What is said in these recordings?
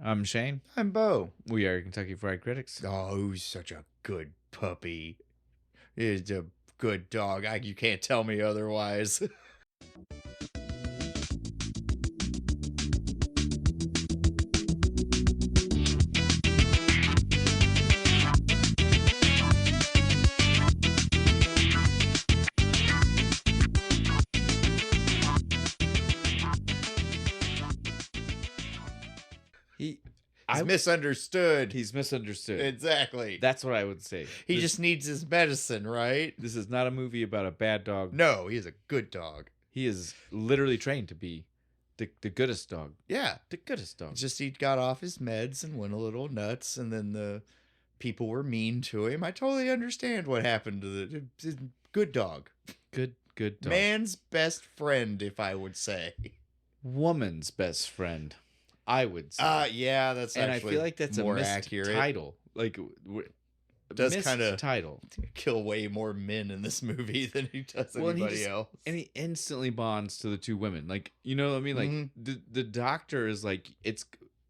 I'm Shane. I'm Bo. We are Kentucky Fried Critics. Oh, he's such a good puppy. He's a good dog. You can't tell me otherwise. He's misunderstood. He's misunderstood. Exactly. That's what I would say. He just needs his medicine, right? This is not a movie about a bad dog. No, he's a good dog. He is literally trained to be the goodest dog. Yeah. The goodest dog. It's just he got off his meds and went a little nuts, and then the people were mean to him. I totally understand what happened to the good dog. Good dog. Man's best friend, if I would say. Woman's best friend, I would say. Yeah, that's and actually I feel like that's more a missed accurate title. Like, does missed kind of title. kill way more men in this movie than he does anybody else. And he instantly bonds to the two women. Like, you know what I mean? Like, the doctor is like, it's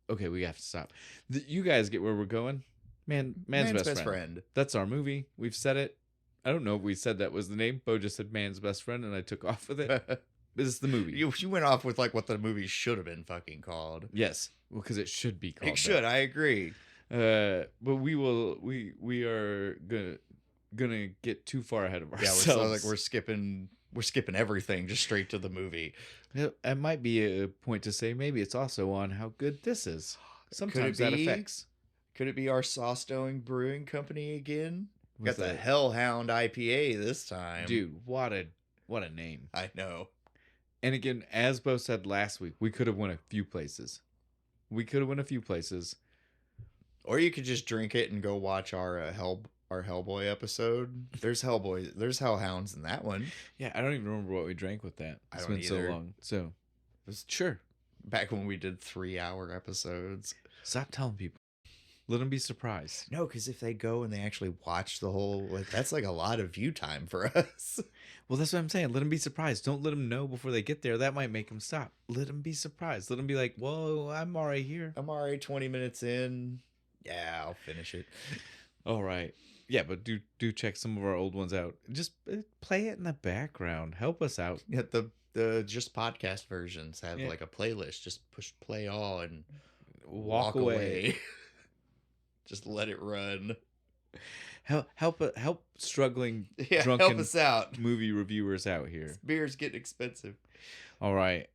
okay. We have to stop. You guys get where we're going. Man's best friend. That's our movie. We've said it. I don't know if we said that was the name. Bo just said man's best friend, and I took off with it. This is the movie. You went off with like what the movie should have been fucking called. Yes, well, because it should be called. It should. I agree. But we are gonna get too far ahead of ourselves. Yeah, like we're skipping everything just straight to the movie. It might be a point to say maybe it's also on how good this is. Sometimes that affects. Could it be our Sawstone Brewing Company again? What's Got the that? Hellhound IPA this time. Dude, what a name. I know. And again, as Bo said last week, we could have went a few places. Or you could just drink it and go watch our Hellboy episode. There's Hellhounds in that one. Yeah, I don't even remember what we drank with that. It's been so long. So, It was sure. back when we did 3-hour episodes. Stop telling people. Let them be surprised. No, because if they go and they actually watch the whole, that's like a lot of view time for us. Well, that's what I'm saying. Let them be surprised. Don't let them know before they get there. That might make them stop. Let them be surprised. Let them be like, whoa, I'm already here. I'm already 20 minutes in. Yeah, I'll finish it. All right. Yeah, but do check some of our old ones out. Just play it in the background. Help us out. Yeah, the just podcast versions have like a playlist. Just push play all and Walk away. Just let it run. Help struggling drunken help us out. Movie reviewers out here. This beer's getting expensive. All right.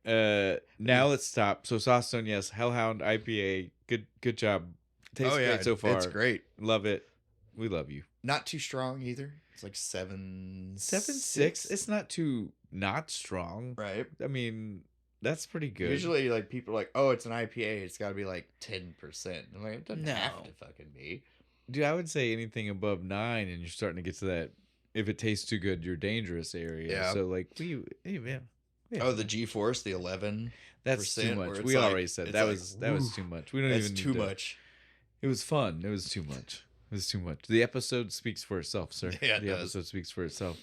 Now let's stop. So Sawstone, yes. Hellhound IPA. Good job. Tastes great so far. It's great. Love it. We love you. Not too strong either. It's like 7.6. It's not too not strong. Right. I mean, that's pretty good. Usually, like, people are like, oh, it's an IPA. It's got to be like 10%. I'm like, it doesn't have to fucking be. Dude, I would say anything above 9, and you're starting to get to that. If it tastes too good, you're dangerous area. Yeah. So like yeah. Oh, the G-Force, the 11. That's too much. We already said that was too much. We don't even need too much. It was fun. It was too much. It was too much. The episode speaks for itself, sir. Yeah, the episode speaks for itself.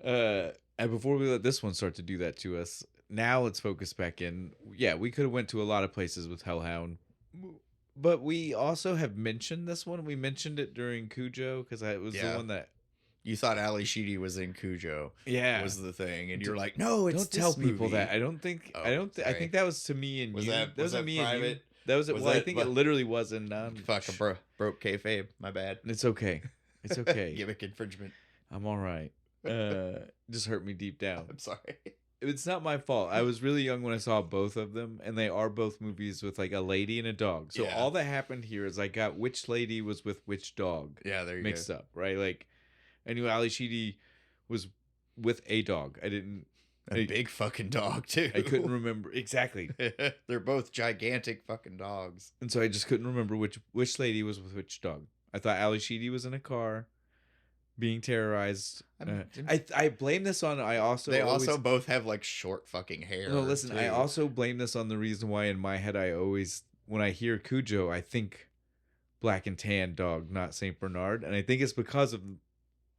And before we let this one start to do that to us, now let's focus back in. Yeah, we could have went to a lot of places with Hellhound, but we also have mentioned this one. We mentioned it during Cujo because it was the one that you thought Ali Sheedy was in Cujo. Yeah, was the thing, and you're like, no, it's don't tell movie. People that. I don't think. I think that was to me and was you. That was that me private? And you. That was it. Well, I think it literally was in fucking broke kayfabe. My bad. It's okay. It's okay. Gimmick infringement. I'm all right. Just hurt me deep down. I'm sorry. It's not my fault. I was really young when I saw both of them, and they are both movies with like a lady and a dog. So all that happened here is I got which lady was with which dog. Yeah, there you mixed go. up, right? Like I knew Ali Sheedy was with a dog. I didn't. A big fucking dog too. I couldn't remember exactly. They're both gigantic fucking dogs, and so I just couldn't remember which lady was with which dog. I thought Ali Sheedy was in a car, being terrorized. I blame this on. They also both have like short fucking hair. No, listen. too. I also blame this on the reason why in my head I always, when I hear Cujo, I think black and tan dog, not Saint Bernard, and I think it's because of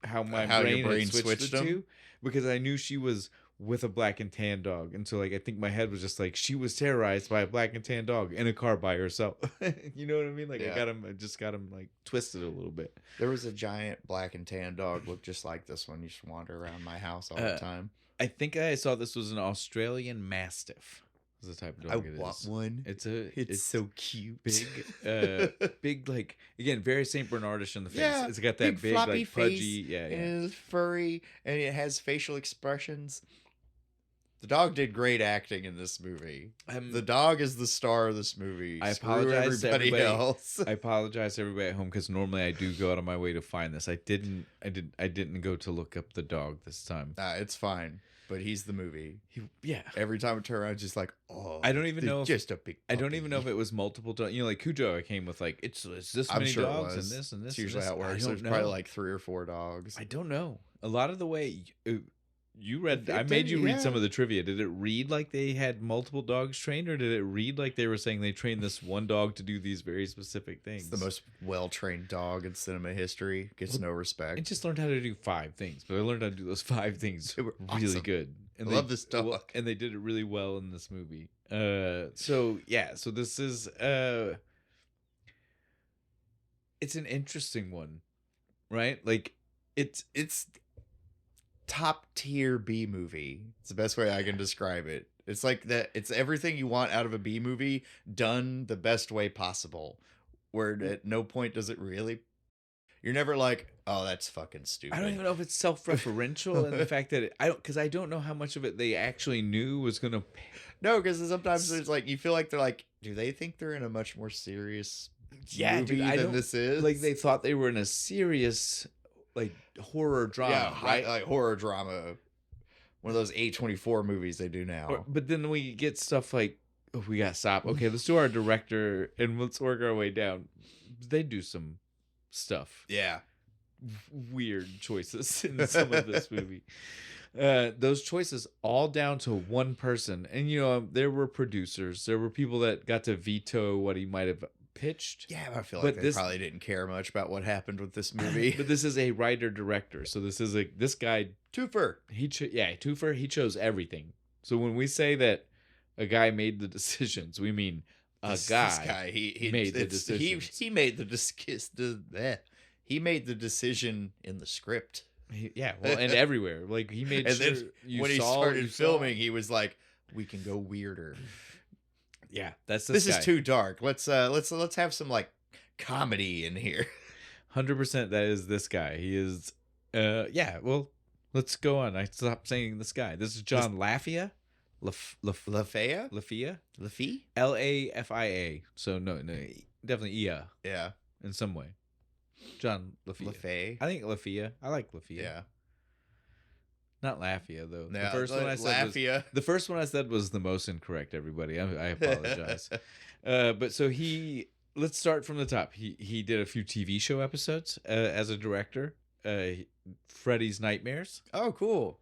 how my brain your brain switched the them? two. Because I knew she was with a black and tan dog. And so, like, I think my head was just like, she was terrorized by a black and tan dog in a car by herself. You know what I mean? Like, I just got him like twisted a little bit. There was a giant black and tan dog, looked just like this one. You should wander around my house all the time. I think I saw this was an Australian Mastiff. Is the type of dog I want one. It's so cute. Big, like, again, very Saint Bernardish in the face. Yeah, It's got that big like pudgy, and it's furry, and it has facial expressions. The dog did great acting in this movie. The dog is the star of this movie. I apologize to everybody else. I apologize to everybody at home because normally I do go out of my way to find this. I didn't go to look up the dog this time. It's fine. But he's the movie. Yeah. Every time I turn around, it's just like, oh. I don't even know if just a big. I don't even know if it was multiple dogs. You know, like Cujo, I came with like it's this many dogs and this and this. It's usually how it works. There's probably like 3 or 4 dogs. I don't know. A lot of the way you read, I made you read some of the trivia. Did it read like they had multiple dogs trained, or did it read like they were saying they trained this one dog to do these very specific things? It's the most well-trained dog in cinema history. Gets no respect. I just learned how to do 5 things, but I learned how to do those 5 things really awesome. good. And I love this dog. And they did it really well in this movie. So this is it's an interesting one, right? Like it's top tier B movie. It's the best way I can describe it. It's like that. It's everything you want out of a B movie done the best way possible. Where at no point does it really. You're never like, oh, that's fucking stupid. I don't even know if it's self-referential and the fact that I don't know how much of it they actually knew was gonna. No, because sometimes there's like you feel like they're like, do they think they're in a much more serious movie than this is? Like they thought they were in a serious like horror drama, right? Like horror drama. One of those A24 movies they do now. But then we get stuff like, oh, we got to stop. Okay, let's do our director and let's work our way down. They do some stuff. Yeah. Weird choices in some of this movie. Those choices all down to one person. And, you know, there were producers. There were people that got to veto what he might have pitched. Yeah, I feel like they probably didn't care much about what happened with this movie. But this is a writer-director. So this is this guy. Twofer. Twofer. He chose everything. So when we say that a guy made the decisions, we mean this guy he made the decisions. He made he made the decision in the script. And everywhere. Like he made and sure then when he started filming, he was like, "We can go weirder." Yeah, that's this is too dark. Let's have some like comedy in here. 100%. That is this guy. He is. Well, let's go on. I stopped saying this guy. This is John Lafia. Lafia? Lafia? Lafia. So no, definitely Ia. Yeah. In some way. John Lafia. Lafia. I think Lafia. I like Lafia. Yeah. Not Lafia though. Yeah, the first one I said was the most incorrect. Everybody, I apologize. But so let's start from the top. He did a few TV show episodes as a director. Freddy's Nightmares. Oh, cool.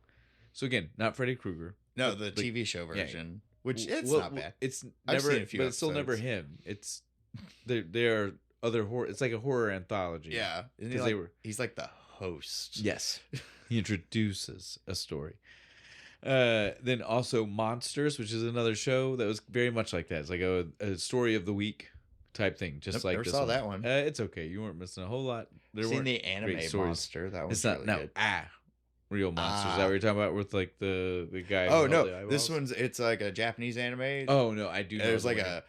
So again, not Freddy Krueger. No, the TV show version, which it's not bad. It's I've never, seen a few but it's still never him. It's there are other horror. It's like a horror anthology. Yeah, he's like the host. Yes, he introduces a story. Then also Monsters, which is another show that was very much like that. It's like a story of the week type thing, just like never this saw one. that one. It's okay. You weren't missing a whole lot. There seen the anime Monster. That was really good. Real monsters. Is that what you're talking about with like the guy? Oh no, this one's it's like a Japanese anime. Oh no, I do. There's like a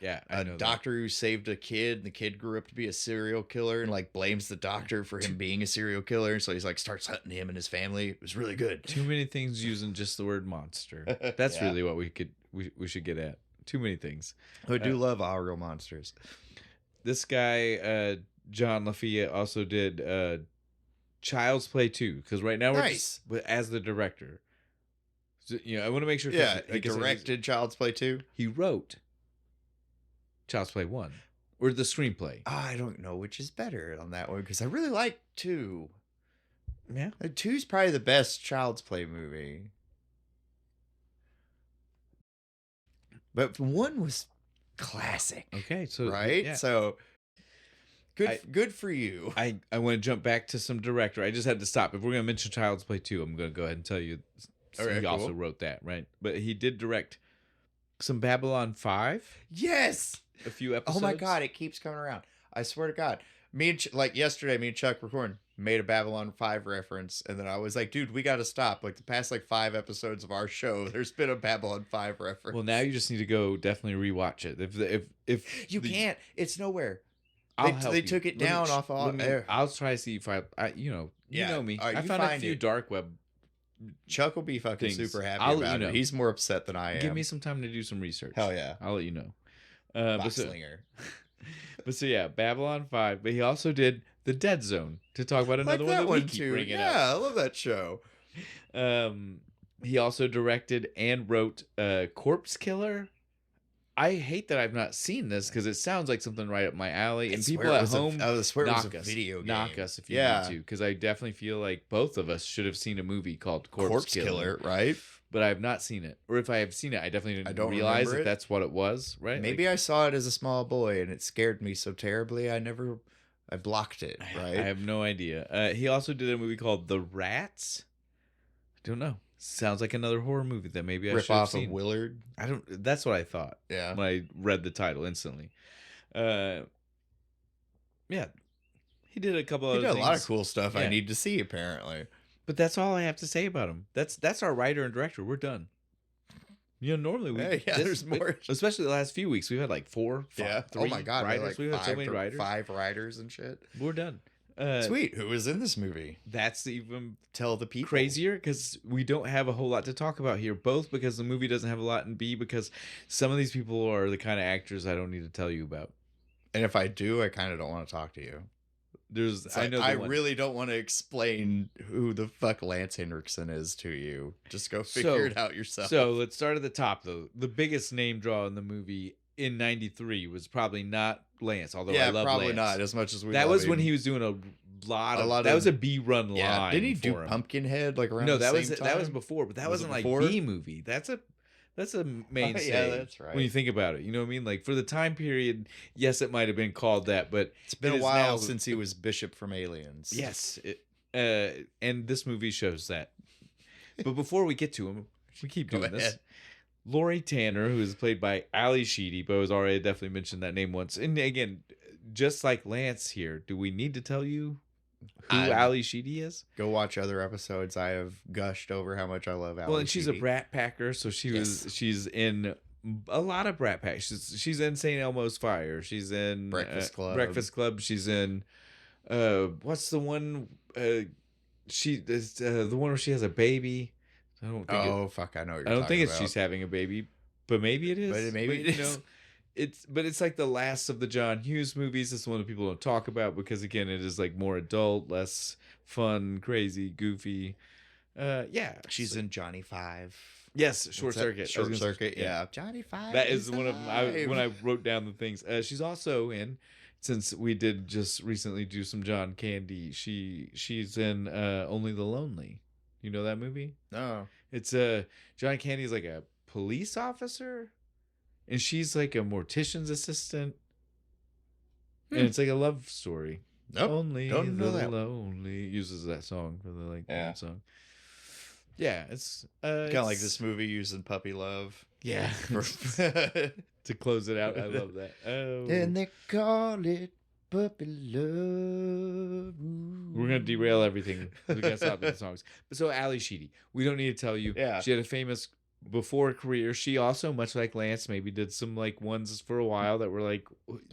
doctor who saved a kid, and the kid grew up to be a serial killer, and like blames the doctor for him being a serial killer. So he's like starts hunting him and his family. It was really good. Too many things using just the word monster. That's really what we should get at. Too many things. I do love our real monsters. This guy, John Lafia, also did Child's Play 2, because right now we're just as the director. So, I want to make sure. Yeah, he directed Child's Play 2. He wrote Child's Play 1 or the screenplay. I don't know which is better on that one because I really like 2. Yeah, 2's probably the best Child's Play movie, but 1 was classic. Okay, so right, so. Good for you. I want to jump back to some director. I just had to stop. If we're going to mention Child's Play 2, I'm going to go ahead and tell you He also wrote that, right? But he did direct some Babylon 5. Yes. A few episodes. Oh my God, it keeps coming around. I swear to God. Yesterday, me and Chuck recording made a Babylon 5 reference, and then I was like, dude, we got to stop. Like the past 5 episodes of our show, there's been a Babylon 5 reference. Well, now you just need to go definitely rewatch it. If you can't, it's nowhere. They took it down off all air. I'll try to see if you know me. Right, I found a few dark web. Chuck will be fucking super happy about it. He's more upset than I am. Give me some time to do some research. Hell yeah. I'll let you know. Boxlinger. But so yeah, Babylon 5. But he also did The Dead Zone, to talk about another one that we keep bringing up. Yeah, I love that show. He also directed and wrote Corpse Killer. I hate that I've not seen this because it sounds like something right up my alley. And people at home knock us if you need to, because I definitely feel like both of us should have seen a movie called Corpse Killer, right? But I have not seen it. Or if I have seen it, I definitely didn't realize that that's what it was, right? Maybe I saw it as a small boy and it scared me so terribly I blocked it, right? I have no idea. He also did a movie called The Rats. I don't know. Sounds like another horror movie that maybe I should have seen. Rip off of Willard. That's what I thought. Yeah. When I read the title instantly. Yeah. He did a couple of things. He did a lot of cool stuff I need to see, apparently. But that's all I have to say about him. That's our writer and director. We're done. Normally there's more. Especially the last few weeks, we've had 4, 5, 3 oh my God, writers. We've had so many writers. 5 writers and shit. We're done. Sweet. Who was in this movie? That's even tell the people crazier because we don't have a whole lot to talk about here. Both because the movie doesn't have a lot, and B because some of these people are the kind of actors I don't need to tell you about. And if I do, I kind of don't want to talk to you. I really don't want to explain who the fuck Lance Henriksen is to you. Just go figure it out yourself. So let's start at the top, though. The biggest name draw in the movie in '93 was probably not Lance, although I love probably Lance. Not as much as we. That was him. When he was doing a lot of. That was a B run line. Yeah, didn't he do Pumpkinhead around? No, that was before, but that wasn't like B movie. That's a mainstay. Yeah, that's right. When you think about it, you know what I mean? Like for the time period, yes, it might have been called that, but it's been a while since he was Bishop from Aliens. Yes, and this movie shows that. But before we get to him, we keep doing this. Laurie Tanner, who is played by Ali Sheedy, but was already definitely mentioned that name once. And again, just like Lance here, do we need to tell you who Ali Sheedy is? Go watch other episodes. I have gushed over how much I love Ali Sheedy. Well, and she's a Brat Packer, so she's in a lot of Brat Pack. She's in St. Elmo's Fire. She's in Breakfast Club. She's in what's the one? She is the one where she has a baby. I don't think. I know what you're talking about. I don't think it's she's having a baby, but maybe it is. But it is. It's like the last of the John Hughes movies. It's one that people don't talk about because again, it is like more adult, less fun, crazy, goofy. She's in Johnny 5. Yes, Short Circuit. Short Circuit, yeah. Johnny 5. That is one of when I wrote down the things. She's also in, since we did just recently do some John Candy. She's in Only the Lonely. You know that movie? No. It's John Candy is like a police officer, and she's like a mortician's assistant, and it's like a love story. Nope. Only the lonely uses that song for the song. Yeah, it's kind of like this movie using Puppy Love. Yeah, to close it out. I love that. Oh. And they call it Puppy Love. We're gonna derail everything. We gotta stop with the songs. But so Ali Sheedy, we don't need to tell you. Yeah, she had a famous before career. She also, much like Lance, maybe did some like ones for a while that were like,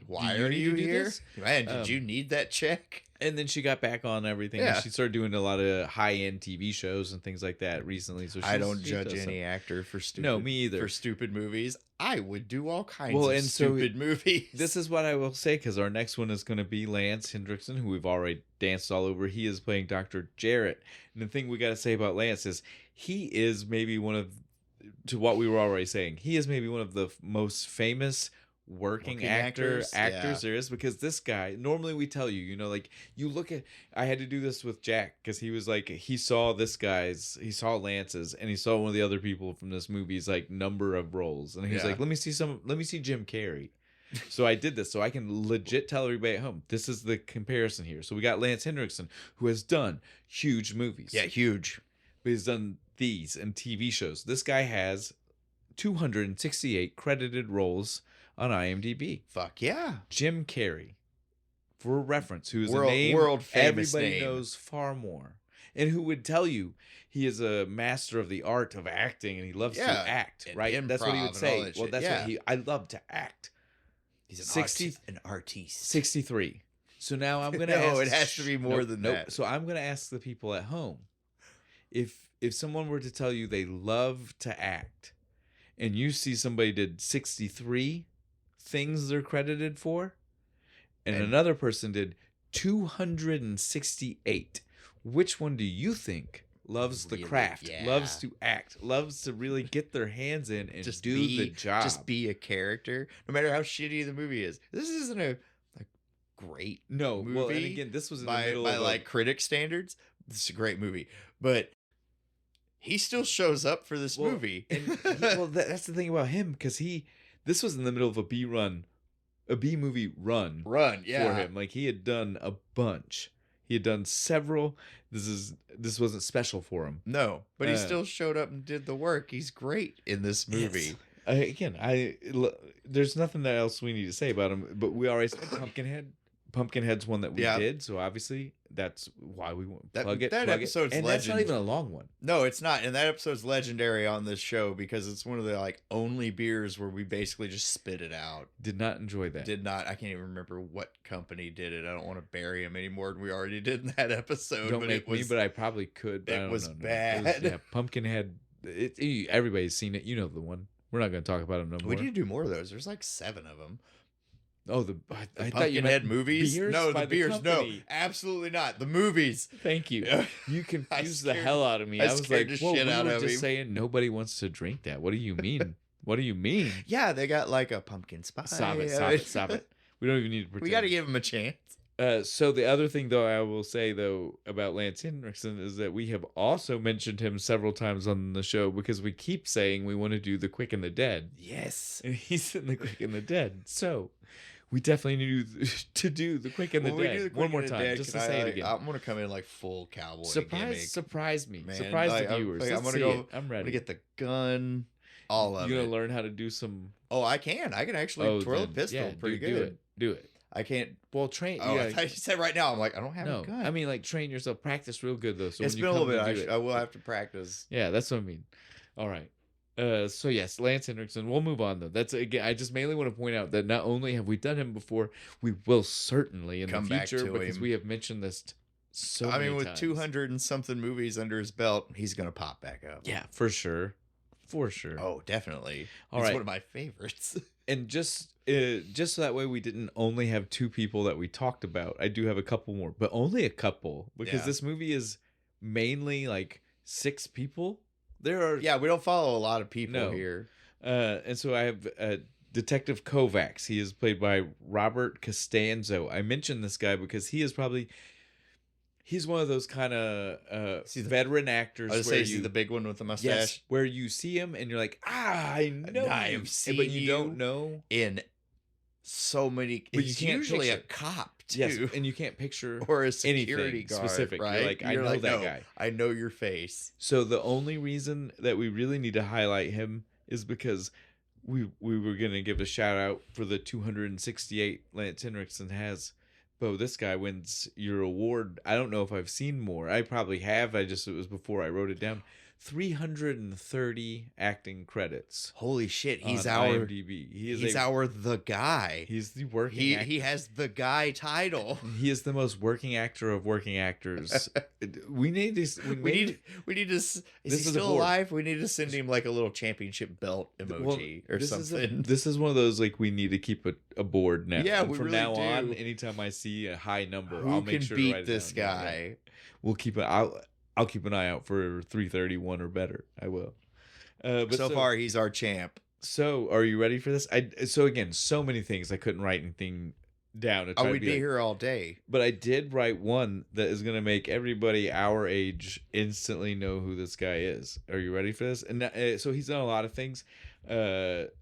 why are you here? Man, did you need that check? And then she got back on everything. Yeah. And she started doing a lot of high-end TV shows and things like that recently. So I don't judge any actor for stupid. No, me either. For stupid movies, I would do all kinds of stupid movies. This is what I will say, because our next one is going to be Lance Henriksen, who we've already danced all over. He is playing Dr. Jarrett. And the thing we got to say about Lance is he is maybe one of, to what we were already saying, he is maybe one of the most famous working actors there is, because this guy, normally we tell you, like you look at, I had to do this with Jack because he was like, he saw Lance's and he saw one of the other people from this movie's like number of roles, and he's like, let me see Jim Carrey. So I did this so I can legit tell everybody at home, this is the comparison here. So we got Lance Henriksen, who has done huge movies. Yeah, huge. But he's done these and TV shows. This guy has 268 credited roles on IMDb. Fuck yeah. Jim Carrey, for reference, who is a world famous everybody name. knows far more, and who would tell you he is a master of the art of acting and he loves to act, right? That's what he would say. Well, that's what I love to act. He's an artiste. 63. So now I'm going to ask. No, it has to be more than that. So I'm going to ask the people at home, if someone were to tell you they love to act, and you see somebody did 63 things they're credited for, and another person did 268, which one do you think loves the craft, loves to act, loves to really get their hands in and just do the job? Just be a character, no matter how shitty the movie is. This isn't a great movie. Well, and again, this was in the middle by of like critic standards. This is a great movie, but he still shows up for this movie. And that's the thing about him, because this was in the middle of a B movie run for him. Like, he had done a bunch. He had done several. This wasn't special for him. No, but he still showed up and did the work. He's great in this movie. There's nothing else we need to say about him, but we already said Pumpkinhead. Pumpkinhead's one that we did, so obviously that's why we plug it. That episode's and that's not even a long one. No, it's not. And that episode's legendary on this show because it's one of the like only beers where we basically just spit it out. Did not enjoy that. Did not. I can't even remember what company did it. I don't want to bury him anymore. We already did in that episode. Don't make me, but I probably could. But it was bad. It was, Pumpkinhead. Everybody's seen it. You know the one. We're not going to talk about him no more. We need to do more of those. There's like 7 of them. Oh, I thought you meant movies. No, the beers. Company. No, absolutely not. The movies. Thank you. You confused the hell out of me. I was like, "Whoa, we were just saying nobody wants to drink that." What do you mean? What do you mean? Yeah, they got like a pumpkin spice. Stop it. We don't even need to pretend. We got to give them a chance. So the other thing, though, I will say though about Lance Henriksen is that we have also mentioned him several times on the show because we keep saying we want to do the Quick and the Dead. Yes, and he's in the Quick and the Dead. So we definitely need to do the Quick and the Dead one more time, just to say it again. I'm gonna come in like full cowboy. Surprise me, man. Surprise the viewers. I'm ready. I'm ready to get the gun. All of it. You gonna learn how to do some? Oh, I can. I can actually twirl a pistol pretty good. Do it. I can't. Well, train. Oh, I thought you said right now. I'm like, I don't have a gun. I mean, like, train yourself. Practice real good though. So it's been a little bit. I will have to practice. Yeah, that's what I mean. All right. So yes, Lance Henriksen. We'll move on though. That's again. I just mainly want to point out that not only have we done him before, we will certainly in the future because we have mentioned this so many times. With 200 and something movies under his belt, he's gonna pop back up. Yeah, for sure. For sure. Oh, definitely. It's one of my favorites. And just so that way we didn't only have 2 people that we talked about. I do have a couple more, but only a couple because this movie is mainly like 6 people. We don't follow a lot of people here. And so I have Detective Kovacs. He is played by Robert Costanzo. I mentioned this guy because he's one of those kind of veteran actors. I was saying, he's the big one with the mustache. Yes, where you see him and you're like, I know I've seen but you don't know in so many. But you can't usually picture. A cop too, yes, and you can't picture or a security guard specific. Right? You're like, I know that guy. I know your face. So the only reason that we really need to highlight him is because we were gonna give a shout out for the 268 Lance Henriksen has. Bo, this guy wins your award. I don't know if I've seen more. I probably have. It was before I wrote it down. 330 acting credits. Holy shit! He's on our IMDb. He's the guy. He's the working. He has the guy title. He is the most working actor of working actors. We need to. Is he still alive? We need to send him like a little championship belt emoji or something. This is one of those like we need to keep a board now. Yeah, and from really now do. On, anytime I see a high number, Who I'll make can sure beat to write this it down. guy. Yeah. We'll keep it. I'll keep an eye out for 331 or better. I will. But so far, he's our champ. So, are you ready for this? So again, so many things I couldn't write anything down. We'd be here all day. But I did write one that is going to make everybody our age instantly know who this guy is. Are you ready for this? And so he's done a lot of things, but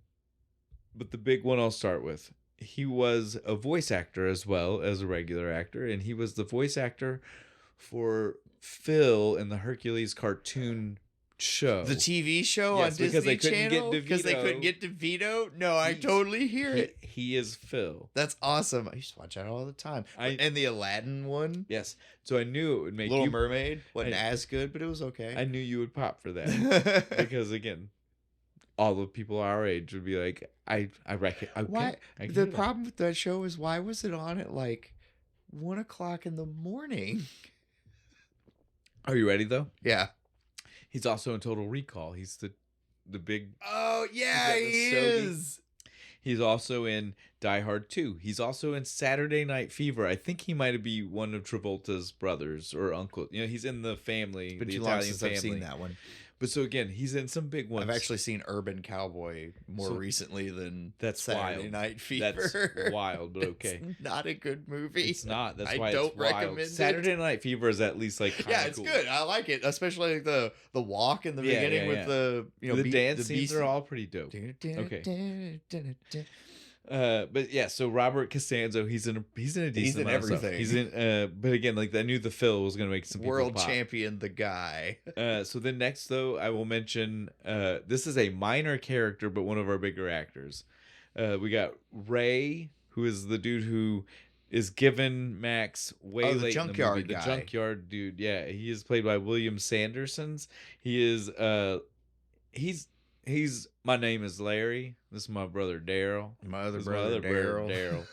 the big one I'll start with. He was a voice actor as well as a regular actor, and he was the voice actor for Phil in the Hercules cartoon show. The TV show on Disney Channel? Because they couldn't get DeVito? No, I totally hear it. He is Phil. That's awesome. I used to watch that all the time. And the Aladdin one? Yes. So I knew it would make Little Mermaid wasn't as good, but it was okay. I knew you would pop for that. Because, again, all the people our age would be like, I reckon. Why? The problem with that show is, why was it on at like 1 o'clock in the morning? Are you ready, though? Yeah. He's also in Total Recall. He's the big... Oh, yeah, he is. He's also in Die Hard 2. He's also in Saturday Night Fever. I think he might be one of Travolta's brothers or uncle. You know, he's in the family, the Italian family. I've seen that one. But so again, he's in some big ones. I've actually seen Urban Cowboy more recently than that's Saturday wild. Night Fever. That's wild, but okay. It's not a good movie. It's not. That's why I don't it's wild. recommend it. Saturday Night Fever is at least like yeah, it's cool. good. I like it, especially like the walk in the beginning with the the dance scenes are all pretty dope. Okay. But yeah, so Robert Costanzo, he's in a decent amount everything. Of stuff. He's in but again, like I knew the Phil was gonna make some people world pop. champion, the guy. So then next though, I will mention this is a minor character, but one of our bigger actors. We got Ray, who is the dude who is given Max way late in the movie. The junkyard dude. Yeah, he is played by William Sandersons. He is he's my name is Larry. This is my brother Daryl. My other brother Daryl.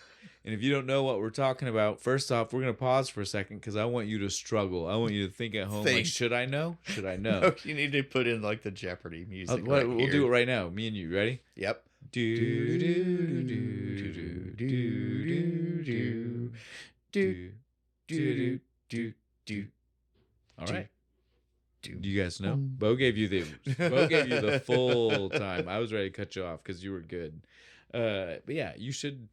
And if you don't know what we're talking about, first off, we're gonna pause for a second because I want you to struggle. I want you to think at home. Like, should I know? Should I know? No, you need to put in like the Jeopardy music. We'll do it right now. Me and you. Ready? Yep. Do do do do do do do do do. All right. Do you guys know? Bo gave you the full time. I was ready to cut you off because you were good. But yeah, you should.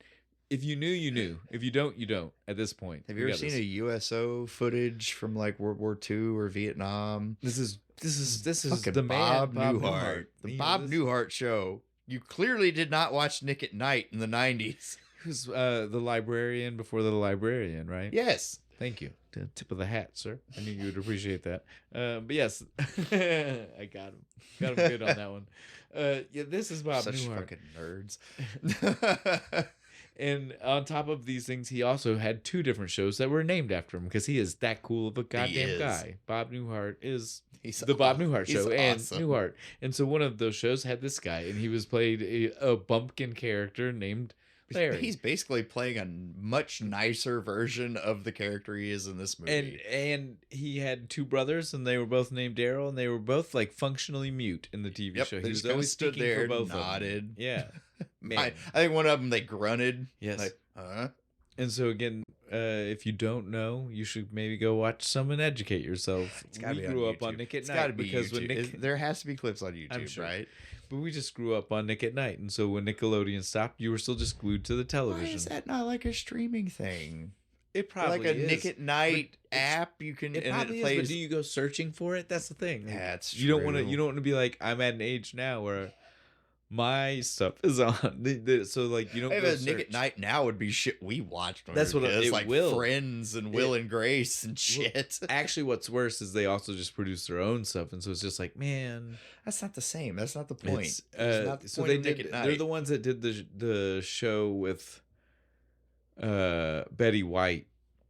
If you knew, you knew. If you don't, you don't. At this point, have you ever seen a USO footage from like World War II or Vietnam? This is fucking the Bob man, Newhart. The Bob Newhart show. You clearly did not watch Nick at Night in the 90s. Who's the librarian before the librarian, right? Yes. Thank you. The tip of the hat, sir. I knew you would appreciate that. But yes, I got him. Got him good on that one. Yeah, this is Bob Newhart. Fucking nerds. And on top of these things, he also had 2 different shows that were named after him because he is that cool of a goddamn guy. Bob Newhart is the Bob Newhart Show and Newhart. And so one of those shows had this guy, and he was played a bumpkin character named Larry. He's basically playing a much nicer version of the character he is in this movie. And he had 2 brothers, and they were both named Daryl, and they were both like functionally mute in the TV show. He was always stood there, for both nodded. Of them. Yeah. Man. I think one of them they grunted. Yes. Like, huh? And so again, if you don't know, you should maybe go watch some and educate yourself. We grew up on Nick at Night because when there has to be clips on YouTube, I'm sure. right? But we just grew up on Nick at Night, and so when Nickelodeon stopped, you were still just glued to the television. Why is that not like a streaming thing? It probably like a is. Nick at Night app. You can. It probably is. But do you go searching for it? That's the thing. That's true. You don't want to. You don't want to be like, I'm at an age now where my stuff is on. So like you don't. Go Nick at Night now would be shit we watched. That's what it like will. Friends and Will and Grace and shit. Actually, what's worse is they also just produce their own stuff, and so it's just like, man, that's not the same. That's not the point. So they did. They're the ones that did the show with Betty White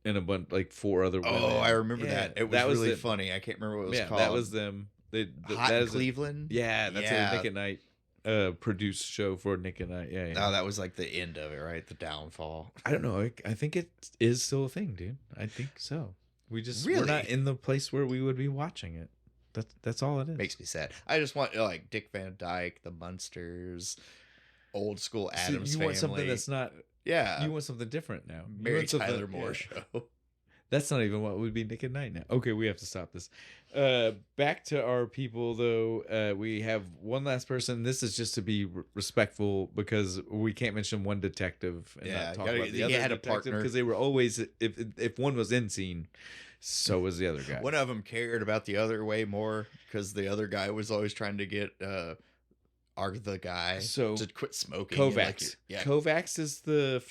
and a bunch like 4 other women. Oh, I remember that. It was really funny. I can't remember what it was called. That was them. Hot in Cleveland. That's a Nick at Night produced show for Nick at Night. Yeah. Oh, that was like the end of it, right? The downfall. I don't know. I think it is still a thing, dude. I think so. We're not in the place where we would be watching it. That's all it is. Makes me sad. I just want like Dick Van Dyke, the Munsters, old school Addams Family. Want something that's not. Yeah. You want something different now. Mary Tyler Moore show. That's not even what would be Nick at Night now. Okay, we have to stop this. Back to our people, though. We have one last person. This is just to be respectful because we can't mention one detective and not talk about the other had detective, a partner because they were always if one was in scene, so was the other guy. One of them cared about the other way more because the other guy was always trying to get the guy to quit smoking. Kovacs. Kovacs is the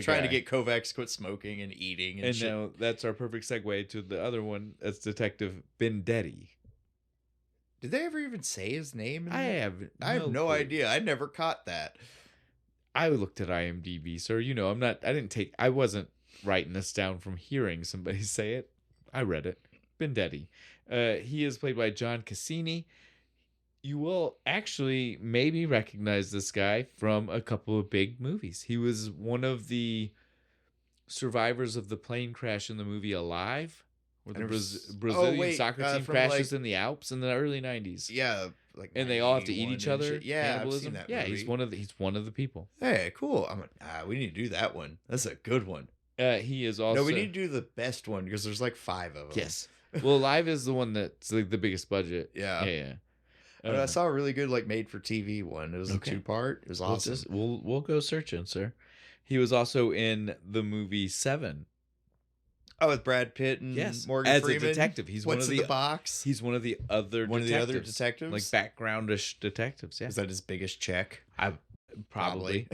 trying to get Kovacs to quit smoking and eating and shit. Now that's our perfect segue to the other one. That's Detective Vendetti. Did they ever even say his name? I have no idea. I never caught that. I looked at IMDb, sir. You know, I wasn't writing this down from hearing somebody say it. I read it. Bendetti. He is played by John Cassini. You will actually maybe recognize this guy from a couple of big movies. He was one of the survivors of the plane crash in the movie Alive, where the Brazilian soccer team crashes in the Alps in the early 90s. Yeah, and they all have to eat each other. Yeah, I've seen that movie. He's one of the people. Hey, cool. We need to do that one. That's a good one. He is also. No, we need to do the best one because there's like 5 of them. Yes. Well, Alive is the one that's like the biggest budget. Yeah. I saw a really good like made for TV one. It was a 2-part. It was awesome. We'll go searching, sir. He was also in the movie Seven. Oh, with Brad Pitt and Morgan Freeman. As a detective. He's What's in the box? He's one of the other detectives? Like backgroundish detectives, yeah. Is that his biggest check? Probably.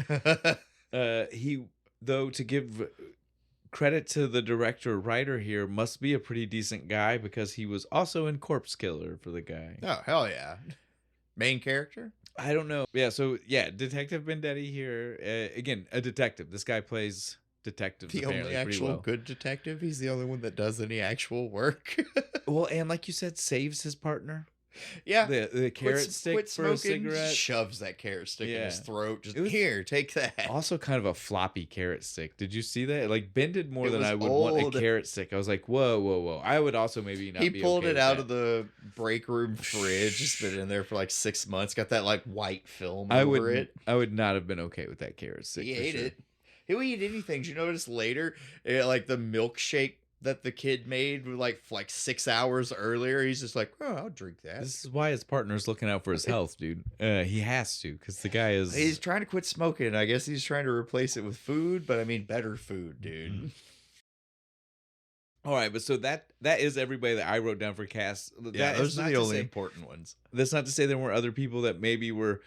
He, though, to give credit to the director writer here, must be a pretty decent guy because he was also in Corpse Killer for the guy. Oh, hell yeah. Main character? I don't know. Yeah, so, Detective Bendetti here. Again, a detective. This guy plays detectives. The only actual good detective? He's the only one that does any actual work. Well, and like you said, saves his partner. Yeah. The carrot stick for a cigarette. Shoves that carrot stick in his throat. Here, take that. Also kind of a floppy carrot stick. Did you see that? Like, bended more than I would want a carrot stick. I was like, whoa. I would also maybe not be okay. He pulled it out of the break room fridge. It's been in there for like 6 months. Got that like white film over it. I would not have been okay with that carrot stick. He ate it. He'll eat anything. Did you notice later, like the milkshake that the kid made like 6 hours earlier? He's just like, oh, I'll drink that. This is why his partner's looking out for his health, dude. He has to, because the guy is... He's trying to quit smoking. I guess he's trying to replace it with food, but I mean better food, dude. Mm-hmm. All right, but so that is everybody that I wrote down for cast. Yeah, those are the only important ones. That's not to say there weren't other people that maybe were...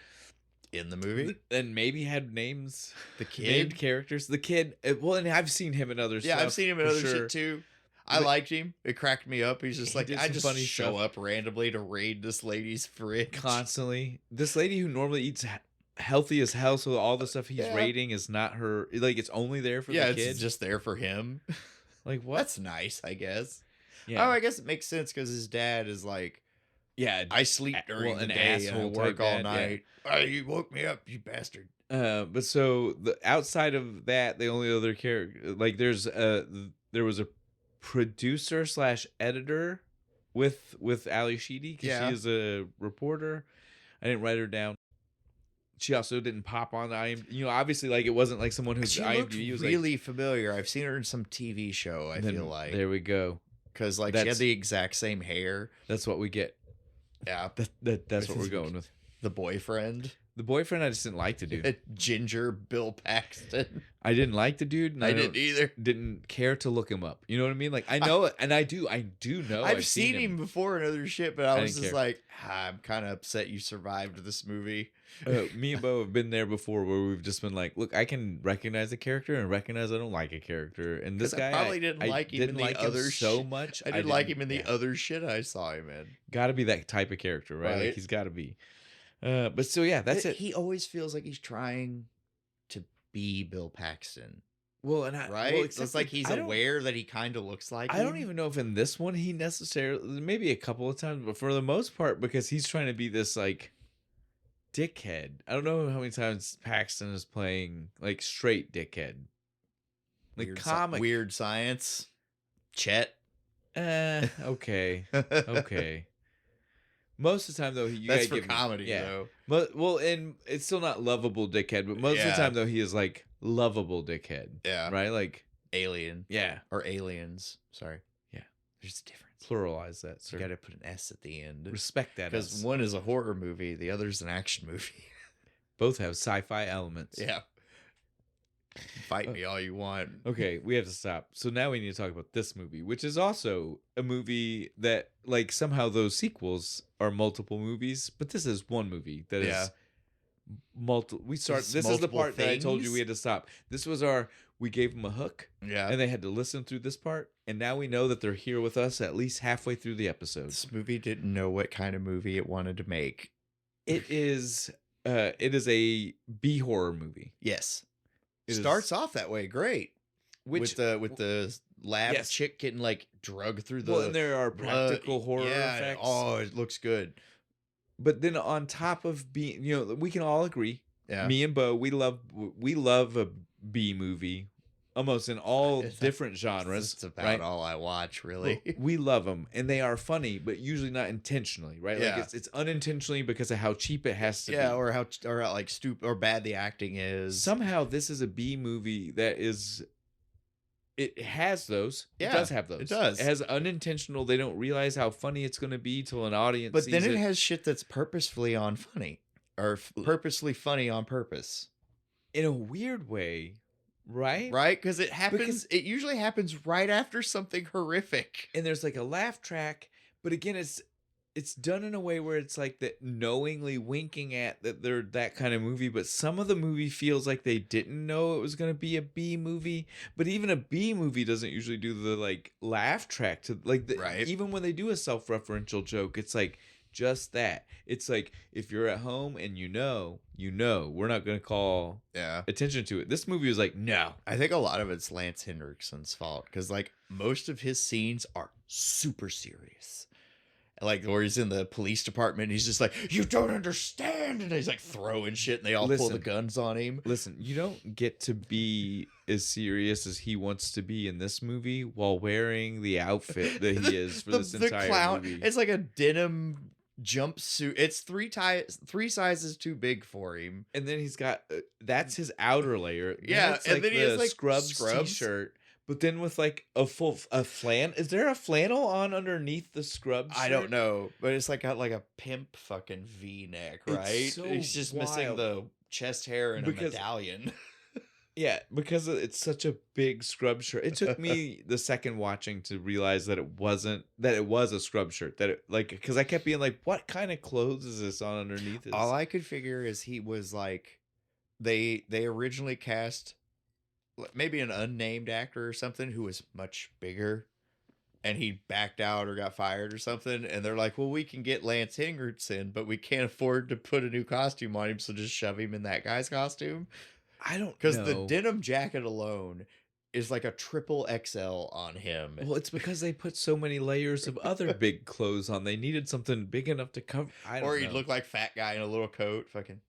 in the movie and maybe had names, the kid, named characters. The kid, well, and I've seen him in other stuff. Yeah, I've seen him in other shit too. I liked him. It cracked me up. He's just like, I just funny show up randomly to raid this lady's fridge constantly. This lady who normally eats healthy as hell, so all the stuff he's raiding is not her. Like, it's only there for the kid. It's just there for him. Like, what? That's nice, I guess. Yeah. Oh, I guess it makes sense because his dad is like, I sleep during the day and I work all night. Yeah. Oh, you woke me up, you bastard. But so the outside of that, the only other character, like there was a producer / editor with Ali Sheedy, because she is a reporter. I didn't write her down. She also didn't pop on IMDb. Obviously, like it wasn't like someone whose IMDb was really familiar. I've seen her in some TV show. I feel like there we go, because like she had the exact same hair. That's what we get. Yeah, that's what we're going with. The boyfriend. The boyfriend, I just didn't like the dude. Ginger Bill Paxton. I didn't like the dude. And I didn't either. Didn't care to look him up. You know what I mean? Like, I know it, and I do know. I've seen him before in other shit, but I was just like, I'm kind of upset you survived this movie. Me and Bo have been there before where we've just been like, look, I can recognize a character and recognize I don't like a character. And this guy, I probably didn't like him in the other so much. I didn't like him in the other shit I saw him in. Got to be that type of character, right? Like, he's got to be. But still, that's it. He always feels like he's trying to be Bill Paxton. Well, it's like he's aware that he kind of looks like him. I don't even know if in this one he necessarily, maybe a couple of times, but for the most part, because he's trying to be this like dickhead. I don't know how many times Paxton is playing like straight dickhead, like weird comic weird science. Chet. Okay. Most of the time, though, that's for comedy, though. But and it's still not lovable dickhead. But most of the time, though, he is like lovable dickhead. Yeah, right, like alien. Yeah, or aliens. Sorry. Yeah, there's a difference. Pluralize that, sir. You got to put an S at the end. Respect that, because one is a horror movie, the other's an action movie. Both have sci-fi elements. Yeah. Fight me all you want. Okay, we have to stop. So now we need to talk about this movie, which is also a movie that, like, somehow those sequels are multiple movies, but this is one movie that is multiple. This is the part that I told you we had to stop. This was we gave them a hook. Yeah. And they had to listen through this part. And now we know that they're here with us at least halfway through the episode. This movie didn't know what kind of movie it wanted to make. It is a B horror movie. Yes. It starts off that way. Great. With the lab chick getting like drugged through the and there are practical horror effects. Oh, it looks good. But then on top of being, we can all agree. Yeah. Me and Bo, we love a B movie, almost in all different genres. It's about all I watch, really. Well, we love them, and they are funny, but usually not intentionally, right? Yeah. Like it's unintentionally because of how cheap it has to be. Yeah, or how like stupid or bad the acting is. Somehow, this is a B movie that is. It has those. Yeah, it does have those. It does. It has unintentional. They don't realize how funny it's going to be till an audience. But sees then it has shit that's purposefully on funny, or purposely funny on purpose, in a weird way, right? Right, because it happens. It usually happens right after something horrific, and there's like a laugh track. But again, it's done in a way where it's like that knowingly winking at that they're that kind of movie, but some of the movie feels like they didn't know it was going to be a B movie. But even a B movie doesn't usually do the like laugh track to like even when they do a self-referential joke, it's like just that. It's like if you're at home and you know, we're not going to call attention to it. This movie was like, no. I think a lot of it's Lance Henriksen's fault because like most of his scenes are super serious. Like where he's in the police department and he's just like, you don't understand, and he's like throwing shit and they all pull the guns on him. Listen, you don't get to be as serious as he wants to be in this movie while wearing the outfit that he is for this entire movie. It's like a denim jumpsuit. It's three sizes too big for him. And then he's got that's his outer layer. Yeah, and then he has like scrubs t-shirt. But then with like a flannel, is there a flannel on underneath the scrub shirt? I don't know, but it's like got like a pimp fucking V-neck, right? He's just missing the chest hair and a medallion. Yeah, because it's such a big scrub shirt. It took me the second watching to realize that it was a scrub shirt. That it like because I kept being like, what kind of clothes is this on underneath? All I could figure is he was like, they originally cast maybe an unnamed actor or something who was much bigger and he backed out or got fired or something. And they're like, well, we can get Lance Henriksen, but we can't afford to put a new costume on him. So just shove him in that guy's costume. I don't know. Because the denim jacket alone is like a triple XL on him. Well, it's because they put so many layers of other big clothes on. They needed something big enough to cover. Or he'd look like fat guy in a little coat. Fucking.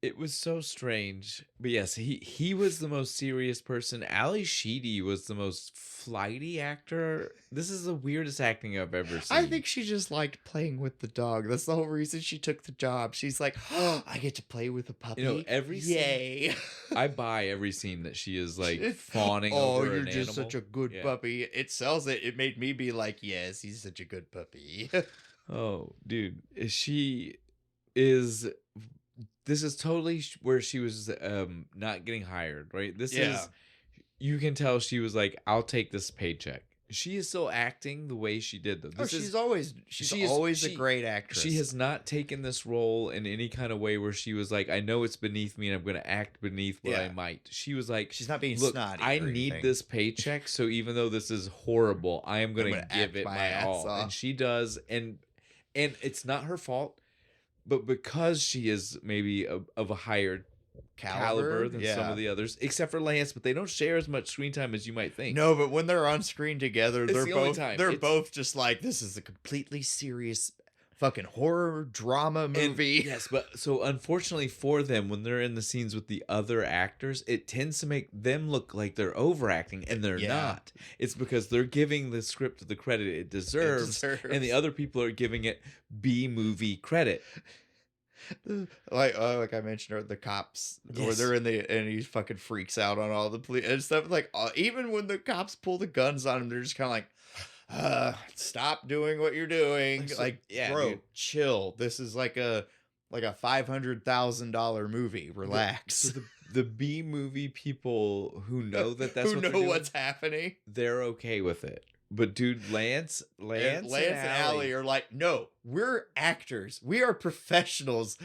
It was so strange. But yes, he was the most serious person. Ali Sheedy was the most flighty actor. This is the weirdest acting I've ever seen. I think she just liked playing with the dog. That's the whole reason she took the job. She's like, oh, I get to play with a puppy. Every scene, I buy every scene that she is like fawning over an animal. Oh, you're just such a good puppy. It sells it. It made me be like, yes, he's such a good puppy. Oh, dude. She is... This is totally where she was not getting hired, right? This is, you can tell she was like, I'll take this paycheck. She is still acting the way she did though. She's always a great actress. She has not taken this role in any kind of way where she was like, I know it's beneath me and I'm going to act beneath what I might. She was like, she's not being look, snotty. I need this paycheck, so even though this is horrible, I am going to give it my all. And she does, and it's not her fault. But because she is maybe of a higher caliber than some of the others, except for Lance, but they don't share as much screen time as you might think. No, but when they're on screen together, they're both just like, this is a completely serious fucking horror drama movie. And, yes, but so unfortunately for them, when they're in the scenes with the other actors, it tends to make them look like they're overacting, and they're not. It's because they're giving the script the credit it deserves, and the other people are giving it B movie credit. Like I mentioned, the cops, where they're and he fucking freaks out on all the police and stuff. Like even when the cops pull the guns on him, they're just kind of like, stop doing what you're doing. Bro, dude, chill. This is like a $500,000 movie. Relax. So the B movie people who know that's who know what's happening, they're okay with it. But dude, Lance and Allie are like, no, we're actors. We are professionals.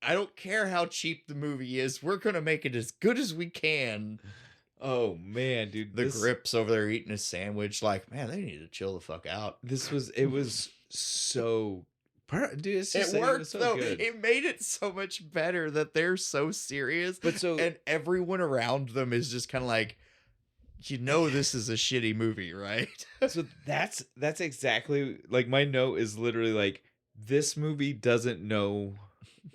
I don't care how cheap the movie is. We're gonna make it as good as we can. Oh man, dude. The grips over there eating a sandwich, like, man, they need to chill the fuck out. It was so dude, it worked so though. Good. It made it so much better that they're so serious. And everyone around them is just kind of like, this is a shitty movie, right? So that's exactly like my note is literally like, this movie doesn't know.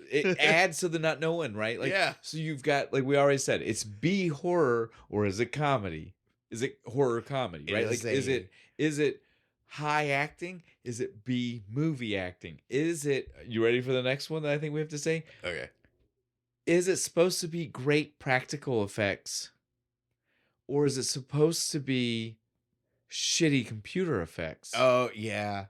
It adds to the not knowing, right? Like, yeah. So you've got, like we already said, it's B horror or is it comedy? Is it horror comedy, right? Like, is it high acting? Is it B movie acting? Is it, you ready for the next one that I think we have to say? Okay. Is it supposed to be great practical effects? Or is it supposed to be shitty computer effects? Oh, yeah.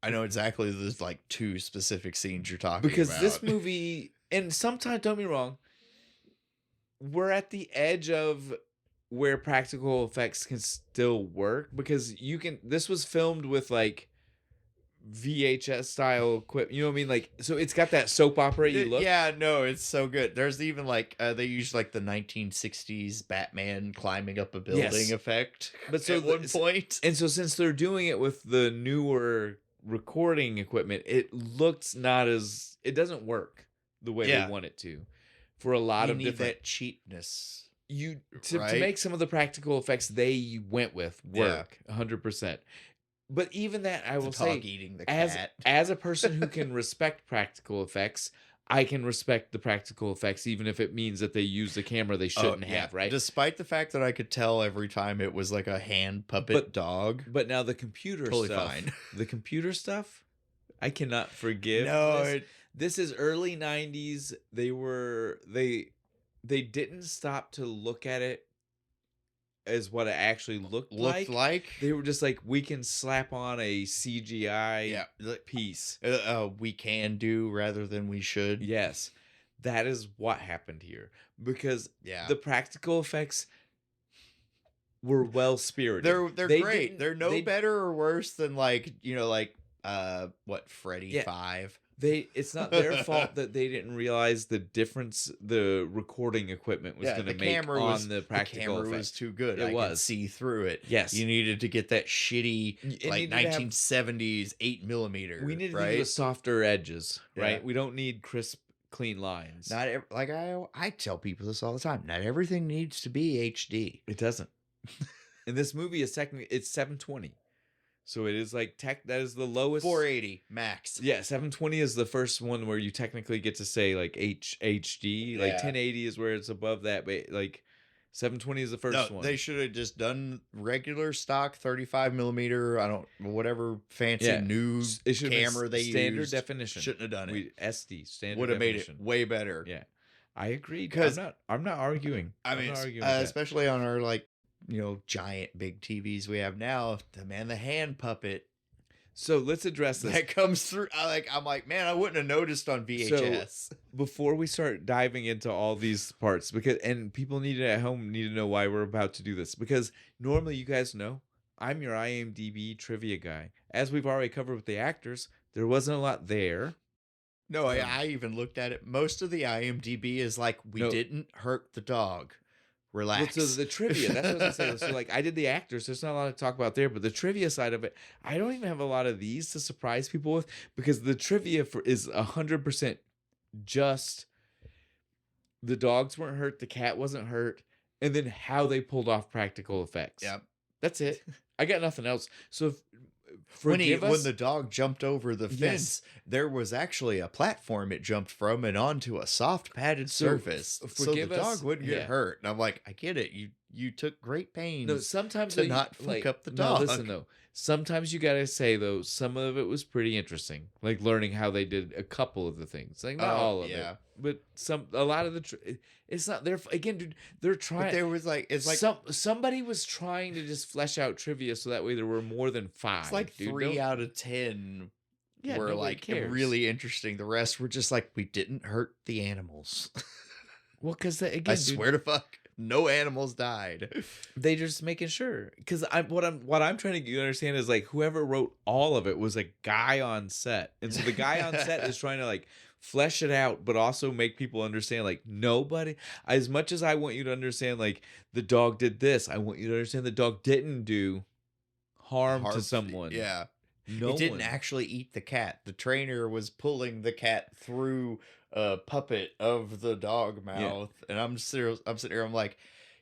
I know exactly there's like two specific scenes you're talking about. Because this movie, and sometimes, don't be wrong, we're at the edge of where practical effects can still work. Because this was filmed with like VHS style equipment, you know what I mean? Like, so it's got that soap opera look. Yeah, no, it's so good. There's even like they use like the 1960s Batman climbing up a building effect, but so at one point. And so since they're doing it with the newer recording equipment, it doesn't work the way they want it to. For a lot of different, that cheapness. To make some of the practical effects they went with work 100%. But even that, I will say, eating the cat. As a person who can respect practical effects, I can respect the practical effects, even if it means that they use the camera they shouldn't have, right? Despite the fact that I could tell every time it was like a hand puppet dog. But now the computer stuff, fine. The computer stuff, I cannot forgive. No, this is early 90s. They didn't stop to look at it as what it actually looked like. They were just like, we can slap on a CGI piece. We can do rather than we should. Yes. That is what happened here. Because the practical effects were well-spirited. They're great. They're no better or worse than like, Freddy 5. It's not their fault that they didn't realize the difference the recording equipment was going to make on the practical effect. The camera was too good. I could see through it. Yes. You needed to get that shitty 1970s 8mm. We needed to do softer edges, right? We don't need crisp, clean lines. I tell people this all the time. Not everything needs to be HD. It doesn't. And this movie is technically, it's 720. So it is like that is the lowest. 480 max. Yeah, 720 is the first one where you technically get to say like HD. Like 1080 is where it's above that, but like 720 is the first one. They should have just done regular stock 35mm. Whatever fancy new camera they used. Standard definition. Shouldn't have done it. SD standard would have made it way better. Yeah, I agree. Because I'm not arguing. I mean, especially on our giant big TVs we have now, the hand puppet. So let's address this. That comes through. I'm like, man, I wouldn't have noticed on VHS. So before we start diving into all these parts, and people at home need to know why we're about to do this, because normally you guys know I'm your IMDb trivia guy. As we've already covered with the actors, there wasn't a lot there. No, I even looked at it. Most of the IMDb is like, we didn't hurt the dog. Relax. Well, so the trivia, that's what I was saying. So like, I did the actors. There's not a lot to talk about there, but the trivia side of it, I don't even have a lot of these to surprise people with, because the trivia is 100% just the dogs weren't hurt, the cat wasn't hurt, and then how they pulled off practical effects. Yep. That's it. I got nothing else. So when the dog jumped over the fence, there was actually a platform it jumped from and onto a soft padded surface, so the dog wouldn't get hurt. And I'm like, I get it. You took great pains to not fuck up the dog. No, listen though. Sometimes you gotta say though, some of it was pretty interesting, like learning how they did a couple of the things, like not all of it, but a lot of the. It's not their again, dude. They're trying. But there was somebody was trying to just flesh out trivia so that way there were more than 5. It's like 3 out of 10 were like really interesting. The rest were just like, we didn't hurt the animals. Well, because again, I swear to fuck. No animals died. They just making sure, because what I'm trying to get you to understand is like whoever wrote all of it was a guy on set, and so the guy on set is trying to like flesh it out, but also make people understand like nobody. As much as I want you to understand like the dog did this, I want you to understand the dog didn't do harm to someone. Yeah. No, it didn't actually eat the cat. The trainer was pulling the cat through a puppet of the dog mouth, and I'm sitting here. I'm like,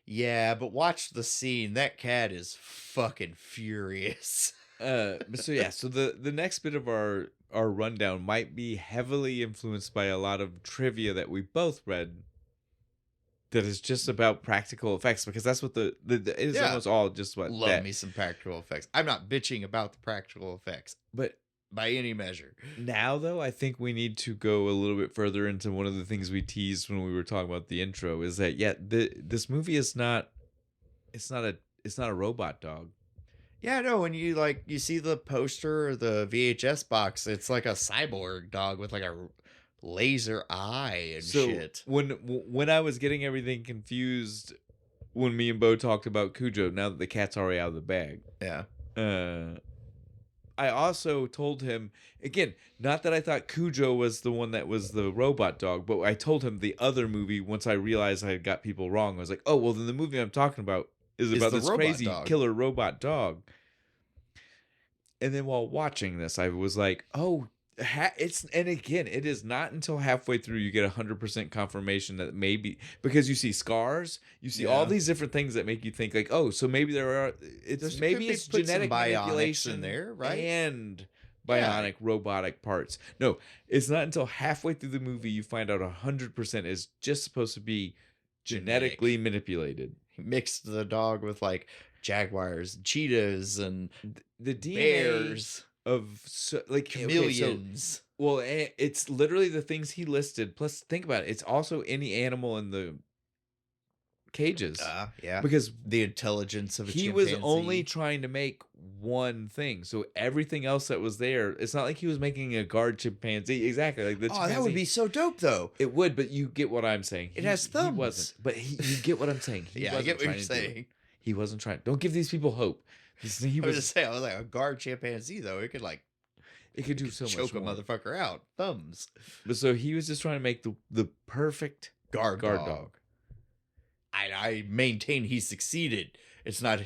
yeah, but watch the scene. That cat is fucking furious. So the next bit of our rundown might be heavily influenced by a lot of trivia that we both read. That is just about practical effects, because that's what it is almost all just what me some practical effects. I'm not bitching about the practical effects, but by any measure. Now, though, I think we need to go a little bit further into one of the things we teased when we were talking about the intro. Is that this movie is not a robot dog. Yeah, no. When you see the poster or the VHS box, it's like a cyborg dog with like a laser eye and shit. When I was getting everything confused when me and Bo talked about Cujo, now that the cat's already out of the bag. Yeah. I also told him, again, not that I thought Cujo was the one that was the robot dog, but I told him the other movie, once I realized I had got people wrong. I was like, oh, well, then the movie I'm talking about is about this crazy killer robot dog. And then while watching this, I was like, oh, and again, it is not until halfway through you get 100% confirmation that maybe, because you see scars, you see all these different things that make you think like, oh, so maybe it's genetic manipulation in there, right? And bionic robotic parts. No, it's not until halfway through the movie you find out 100% is just supposed to be genetically manipulated. He mixed the dog with like jaguars, cheetahs, and the DNA bears. Like chameleons. Well, it's literally the things he listed. Plus, think about it. It's also any animal in the cages. Yeah. Because the intelligence of a chimpanzee. He was only trying to make one thing. So everything else that was there, it's not like he was making a guard chimpanzee. Exactly. Like the chimpanzee. That would be so dope, though. It would, but you get what I'm saying. It has thumbs. He wasn't. But you get what I'm saying. I get what you're saying. He wasn't trying. Don't give these people hope. I was just saying, I was like, a guard chimpanzee, though, it could do so much more. Choke a motherfucker out. Thumbs. But so he was just trying to make the perfect guard dog. I maintain he succeeded. It's not...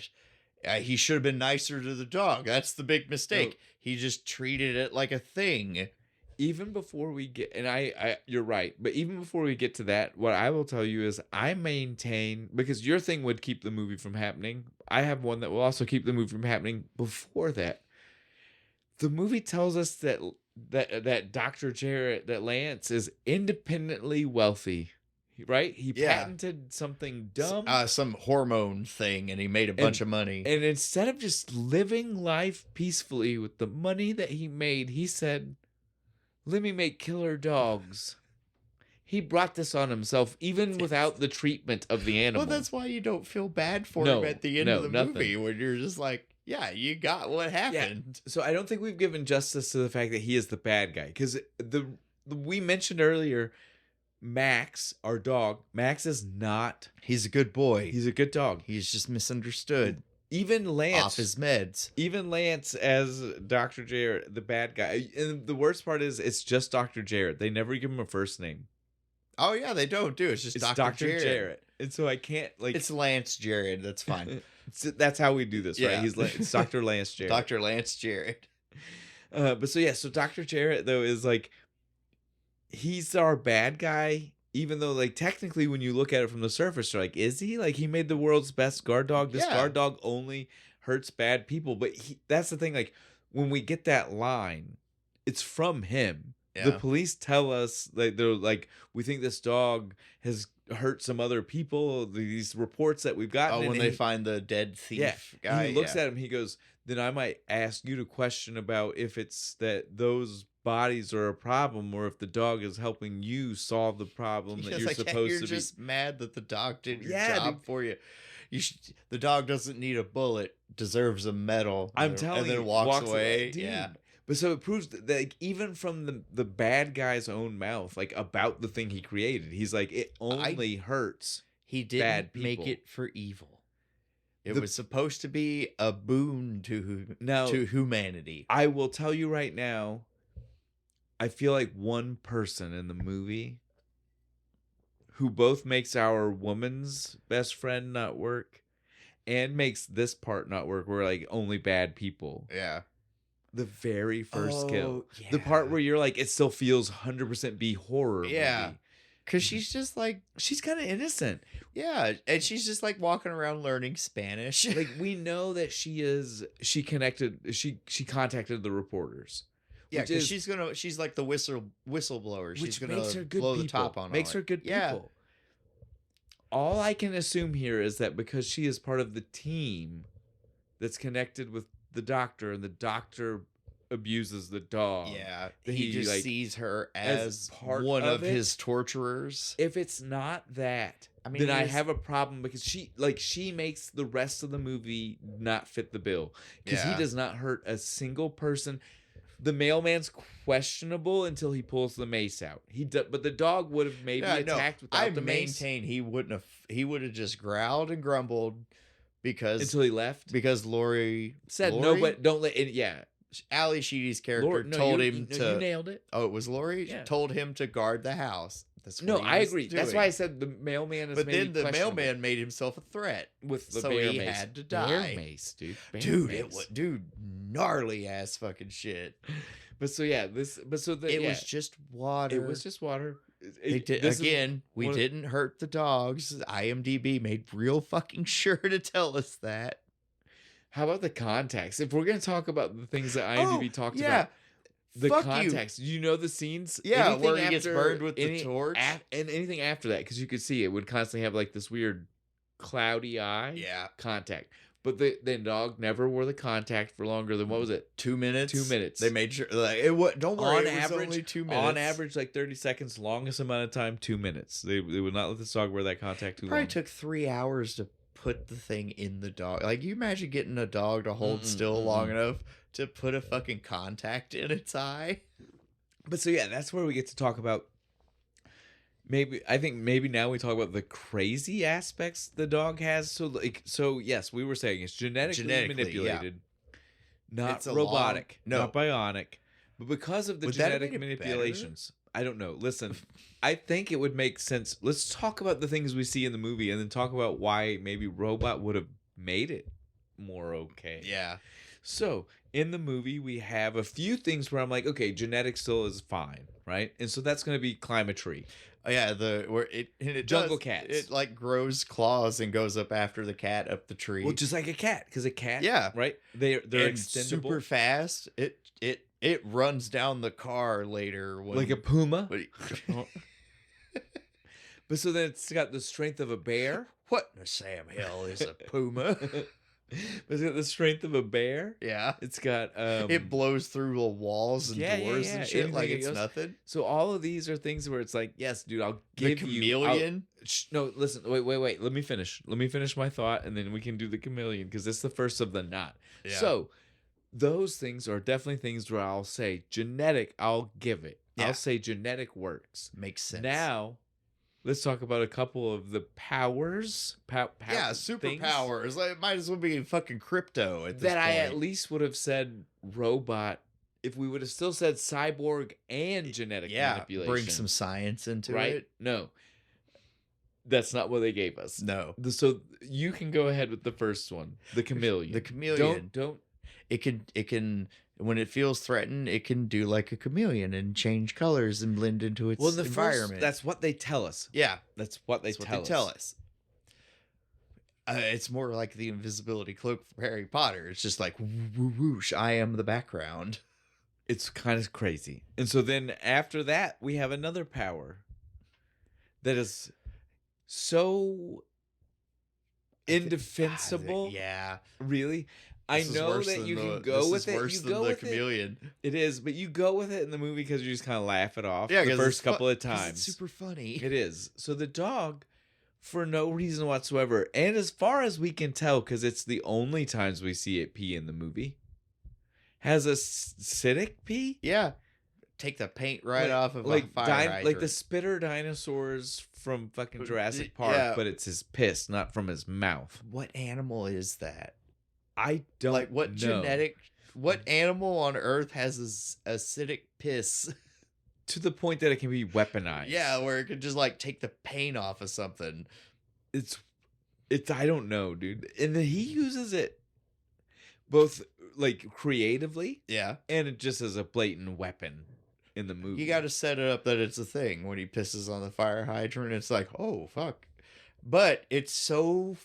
he should have been nicer to the dog. That's the big mistake. No. He just treated it like a thing. Even before we get... And I you're right. But even before we get to that, what I will tell you is I maintain... Because your thing would keep the movie from happening. I have one that will also keep the movie from happening before that. The movie tells us that Dr. Jarrett, that Lance is independently wealthy, right? He patented something dumb. Some hormone thing, and he made a bunch of money. And instead of just living life peacefully with the money that he made, he said, let me make killer dogs. He brought this on himself, even without the treatment of the animal. Well, that's why you don't feel bad for him at the end of the movie, when you're just like, yeah, you got what happened. Yeah. So I don't think we've given justice to the fact that he is the bad guy. Because we mentioned earlier, Max, our dog, Max is not... He's a good boy. He's a good dog. He's just misunderstood. Even Lance... Off his meds. Even Lance as Dr. Jarrett, the bad guy. And the worst part is, it's just Dr. Jarrett. They never give him a first name. Oh, yeah, they don't do. It's just Dr. Jarrett. And so I can't, like... It's Lance Jarrett. That's fine. That's how we do this, right? It's Dr. Lance Jarrett. Dr. Lance Jarrett. So Dr. Jarrett, though, is like... He's our bad guy, even though, like, technically, when you look at it from the surface, you're like, is he? Like, he made the world's best guard dog. This guard dog only hurts bad people. But that's the thing, like, when we get that line, it's from him. The police tell us, like, they're like, we think this dog has hurt some other people. These reports that we've gotten. Oh, when they find the dead thief guy. And he looks at him. He goes, then I might ask you to question about if it's that those bodies are a problem, or if the dog is helping you solve the problem that you're supposed to be. You're just mad that the dog did your job for you. The dog doesn't need a bullet, deserves a medal. I'm telling you, and then walks away. Yeah. But so it proves that, like, even from the bad guy's own mouth, like, about the thing he created, he's like, it only hurts. He bad didn't people. make it for evil. It was supposed to be a boon to humanity. I will tell you right now, I feel like one person in the movie who both makes our woman's best friend not work and makes this part not work. We're like only bad people. Yeah. The very first kill. Yeah. The part where you're like, it still feels 100% B horror movie. Because she's just like... She's kind of innocent. Yeah, and she's just like walking around learning Spanish. Like, we know that she contacted the reporters. Yeah, because she's like the whistleblower. She's gonna blow the top on makes her good people. Yeah. All I can assume here is that because she is part of the team that's connected with the doctor, and the doctor abuses the dog. Yeah, he just sees her as part one of his torturers. If it's not that, then I have a problem, because she makes the rest of the movie not fit the bill, because he does not hurt a single person. The mailman's questionable until he pulls the mace out. But the dog would have maybe attacked without the mace. I maintain he wouldn't have. He would have just growled and grumbled until he left. Because Lori said no, but don't let it. Yeah. Ali Sheedy's character told him to... You nailed it. Oh, it was Lori? Yeah. Told him to guard the house. I agree. Doing. That's why I said the mailman is... But then the mailman made himself a threat. With the so bear he mace. Had to die. Bear mace, dude. Dude, gnarly ass fucking shit. But so, yeah, it was just water. It was just water. We didn't hurt the dogs. IMDb made real fucking sure to tell us that. How about the context? If we're going to talk about the things that IMDb talked about, the context. You know the scenes? Yeah, where he gets burned with the torch. And anything after that, because you could see it would constantly have like this weird cloudy eye. Yeah. Contact. But the dog never wore the contact for longer than, what was it? 2 minutes? 2 minutes. They made sure, like, don't worry, it was only 2 minutes. On average, like 30 seconds, longest amount of time, 2 minutes. They would not let this dog wear that contact too long. Probably took 3 hours to put the thing in the dog. Like, you imagine getting a dog to hold still long enough to put a fucking contact in its eye? But so, yeah, that's where we get to talk about... I think maybe now we talk about the crazy aspects the dog has. So yes, we were saying it's genetically manipulated, not robotic, not bionic, but because of the genetic manipulations. I don't know. Listen, I think it would make sense. Let's talk about the things we see in the movie, and then talk about why maybe robot would have made it more okay. Yeah. So in the movie, we have a few things where I'm like, okay, genetics still is fine, right? And so that's going to be climb a tree. Oh, yeah, jungle cats. It like grows claws and goes up after the cat up the tree. Well, just like a cat, because a cat, right? They're extendable, super fast. It runs down the car later like a puma. But so then it's got the strength of a bear. What in the Sam hell is a puma? It's got the strength of a bear. Yeah. It's got... it blows through the walls and doors and shit. Like it's nothing. So all of these are things where it's like, yes, dude, I'll give you... The chameleon? No, listen. Wait. Let me finish. Let me finish my thought, and then we can do the chameleon, because it's the first of the not. Yeah. So those things are definitely things where I'll say genetic, I'll give it. Yeah. I'll say genetic works. Makes sense. Now... let's talk about a couple of the powers. Superpowers. Like, it might as well be fucking crypto at this point. I at least would have said robot if we would have still said cyborg and genetic manipulation. Bring some science into it. No. That's not what they gave us. No. So you can go ahead with the first one. The chameleon. The chameleon. Don't. It can... when it feels threatened, it can do like a chameleon and change colors and blend into its environment. That's what they tell us. Yeah. That's what they tell us. It's more like the invisibility cloak from Harry Potter. It's just like, whoosh, I am the background. It's kind of crazy. And so then after that, we have another power that is so indefensible. Yeah. Really? I know that you can go with it. Worse than the chameleon. It is, but you go with it in the movie because you just kind of laugh it off. Yeah, the first couple of times. It's super funny. It is. So the dog, for no reason whatsoever, and as far as we can tell, because it's the only times we see it pee in the movie, has a acidic pee. Yeah, take the paint right off of like a fire hydrant. like the spitter dinosaurs from fucking Jurassic Park, but it's his piss, not from his mouth. What animal is that? I don't like what know. What animal on Earth has acidic piss to the point that it can be weaponized? Yeah, where it could just like take the paint off of something. It's I don't know, dude. And then he uses it both like creatively, and it just as a blatant weapon in the movie. You got to set it up that it's a thing. When he pisses on the fire hydrant, it's like, oh fuck. But it's so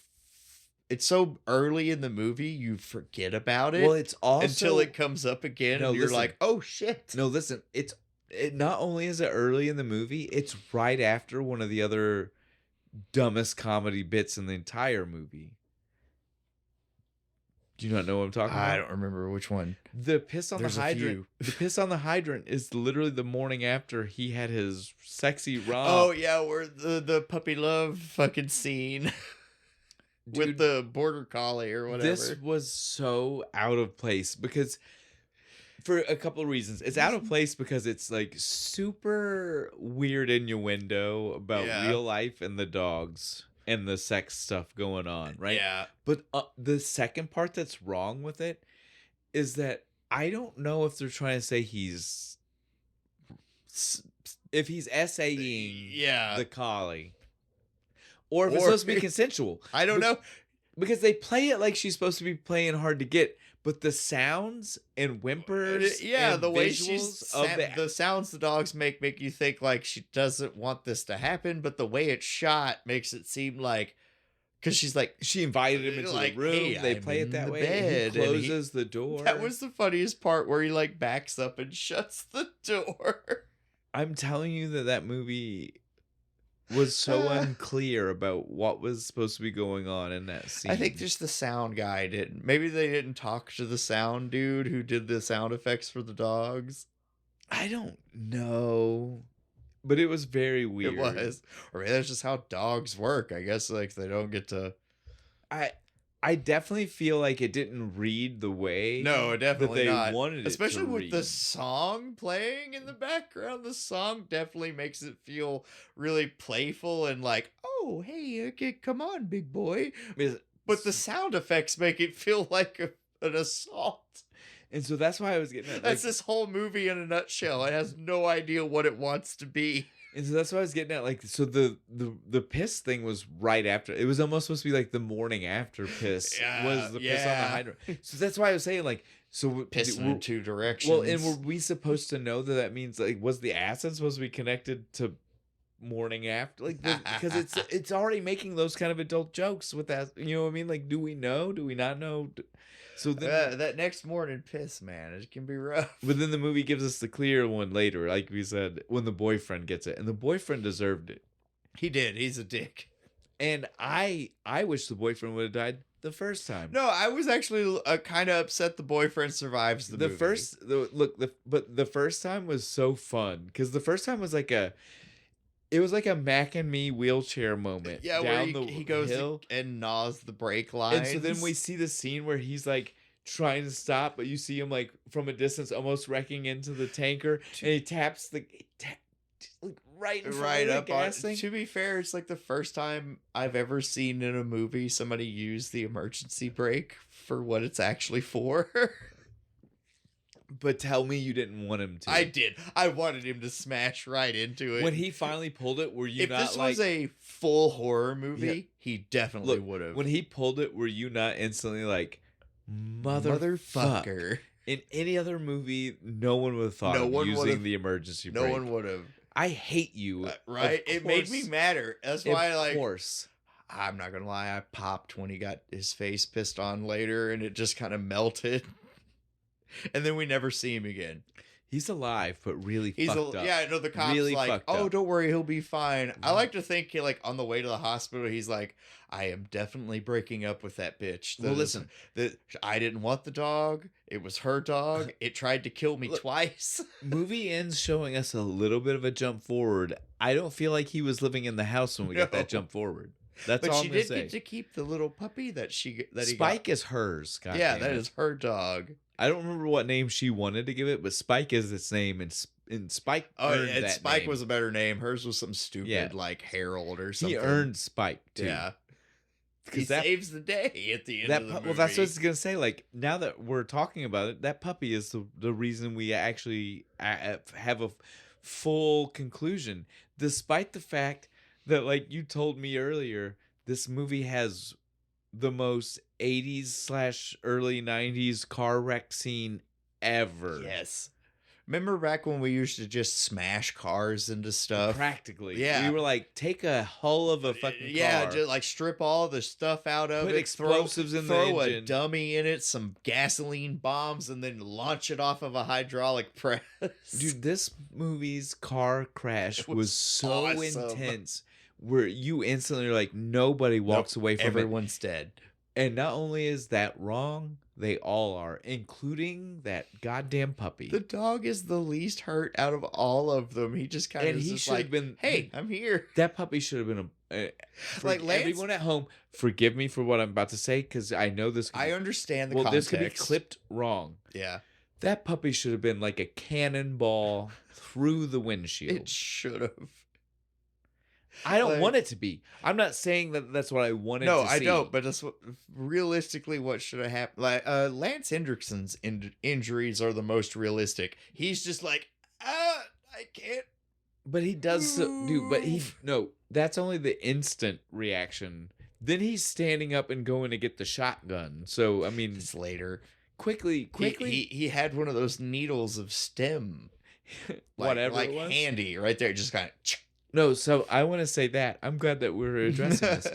early in the movie, you forget about it. Well, it's also until it comes up again, and you're like, oh shit. No, listen, it not only is it early in the movie, it's right after one of the other dumbest comedy bits in the entire movie. Do you not know what I'm talking about? I don't remember which one. The piss on the hydrant. The piss on the hydrant is literally the morning after he had his sexy romp. Oh yeah, where the puppy love fucking scene. Dude, with the border collie or whatever. This was so out of place because for a couple of reasons. It's out of place because it's like super weird innuendo about real life and the dogs and the sex stuff going on, right? Yeah. But the second part that's wrong with it is that I don't know if they're trying to say he's essaying the collie. Or if it's supposed to be consensual. I don't know. Because they play it like she's supposed to be playing hard to get, but the sounds and whimpers, and the way the sounds the dogs make you think like she doesn't want this to happen, but the way it's shot makes it seem like, because she's like, she invited him into the room. Hey, they play it that way. Bed, he closes the door. That was the funniest part, where he like backs up and shuts the door. I'm telling you that movie was so unclear about what was supposed to be going on in that scene. I think just the sound guy didn't. Maybe they didn't talk to the sound dude who did the sound effects for the dogs. I don't know. But it was very weird. It was. Or maybe that's just how dogs work. I guess like they don't get to... I definitely feel like it didn't read the way no, definitely that not. They wanted it especially to with read. The song playing in the background. The song definitely makes it feel really playful and like, oh, hey, okay, come on, big boy. But the sound effects make it feel like an assault. And so that's why I was getting at. That's this whole movie in a nutshell. It has no idea what it wants to be. And so that's what I was getting at. Like, so the piss thing was right after. It was almost supposed to be like the morning after piss was the piss on the hydrant. So that's why I was saying like, so pissing in two directions. Well, and were we supposed to know that means like, was the acid supposed to be connected to morning after? Like, because it's already making those kind of adult jokes with that. You know what I mean? Like, do we know? Do we not know? So then, that next morning piss, man, it can be rough. But then the movie gives us the clear one later, like we said, when the boyfriend gets it, and the boyfriend deserved it. He did. He's a dick. And I wish the boyfriend would have died the first time. No, I was actually kind of upset the boyfriend survives the movie. But the first time was so fun because the first time was like it was like a Mac and Me wheelchair moment. Yeah, down where he goes and gnaws the brake lines. And so then we see the scene where he's like trying to stop, but you see him like from a distance almost wrecking into the tanker, and he taps right in front of the gas thing. To be fair, it's like the first time I've ever seen in a movie somebody use the emergency brake for what it's actually for. But tell me you didn't want him to. I did. I wanted him to smash right into it. When he finally pulled it, were you not like... If this was a full horror movie, he definitely would have. When he pulled it, were you not instantly like, motherfucker? In any other movie, no one would have thought of using the emergency brake. No one would have. I hate you. Right? It made me madder. That's why, like... Of course. I'm not going to lie. I popped when he got his face pissed on later, and it just kind of melted. And then we never see him again. He's alive, but really fucked up. Yeah, I know the cop's really like, oh, don't worry, he'll be fine. I like to think, like, on the way to the hospital, he's like, I am definitely breaking up with that bitch. Well, listen. I didn't want the dog. It was her dog. It tried to kill me twice. Movie ends showing us a little bit of a jump forward. I don't feel like he was living in the house when we got that jump forward. That's all I'm going to say. But she did get to keep the little puppy that he Spike is hers. Yeah, that is her dog. I don't remember what name she wanted to give it, but Spike is its name, and Spike earned that Spike name. was a better name. Hers was some stupid like Harold or something. He earned Spike too. Yeah. He saves the day at the end of the movie. Well, that's what I was gonna say. Like, now that we're talking about it, that puppy is the reason we actually have a full conclusion, despite the fact that, like you told me earlier, this movie has the most 80s / early 90s car wreck scene ever. Yes. Remember back when we used to just smash cars into stuff? Practically. Yeah. We were like, take a hull of a fucking car. Yeah, just like strip all the stuff out of Put it. explosives in the engine. Throw a dummy in it, some gasoline bombs, and then launch it off of a hydraulic press. Dude, this movie's car crash was so awesome. intense where you instantly are like, nobody walks away from Everyone's dead. And not only is that wrong, they all are, including that goddamn puppy. The dog is the least hurt out of all of them. He just kind of he should have been. Hey, I'm here. That puppy should have been like Lance, everyone at home. Forgive me for what I'm about to say because I know this. I understand the context. This could be clipped wrong. Yeah, that puppy should have been like a cannonball through the windshield. It should have. I don't want it to be. I'm not saying that that's what I wanted to see. No, I don't, but that's realistically what should have happened. Like Lance Hendrickson's injuries are the most realistic. He's just like, I can't. But he does do. But that's only the instant reaction. Then he's standing up and going to get the shotgun. So I mean, it's later. Quickly. He had one of those needles of stem, whatever, like handy right there, just kind of. No, so I want to say that. I'm glad that we're addressing this.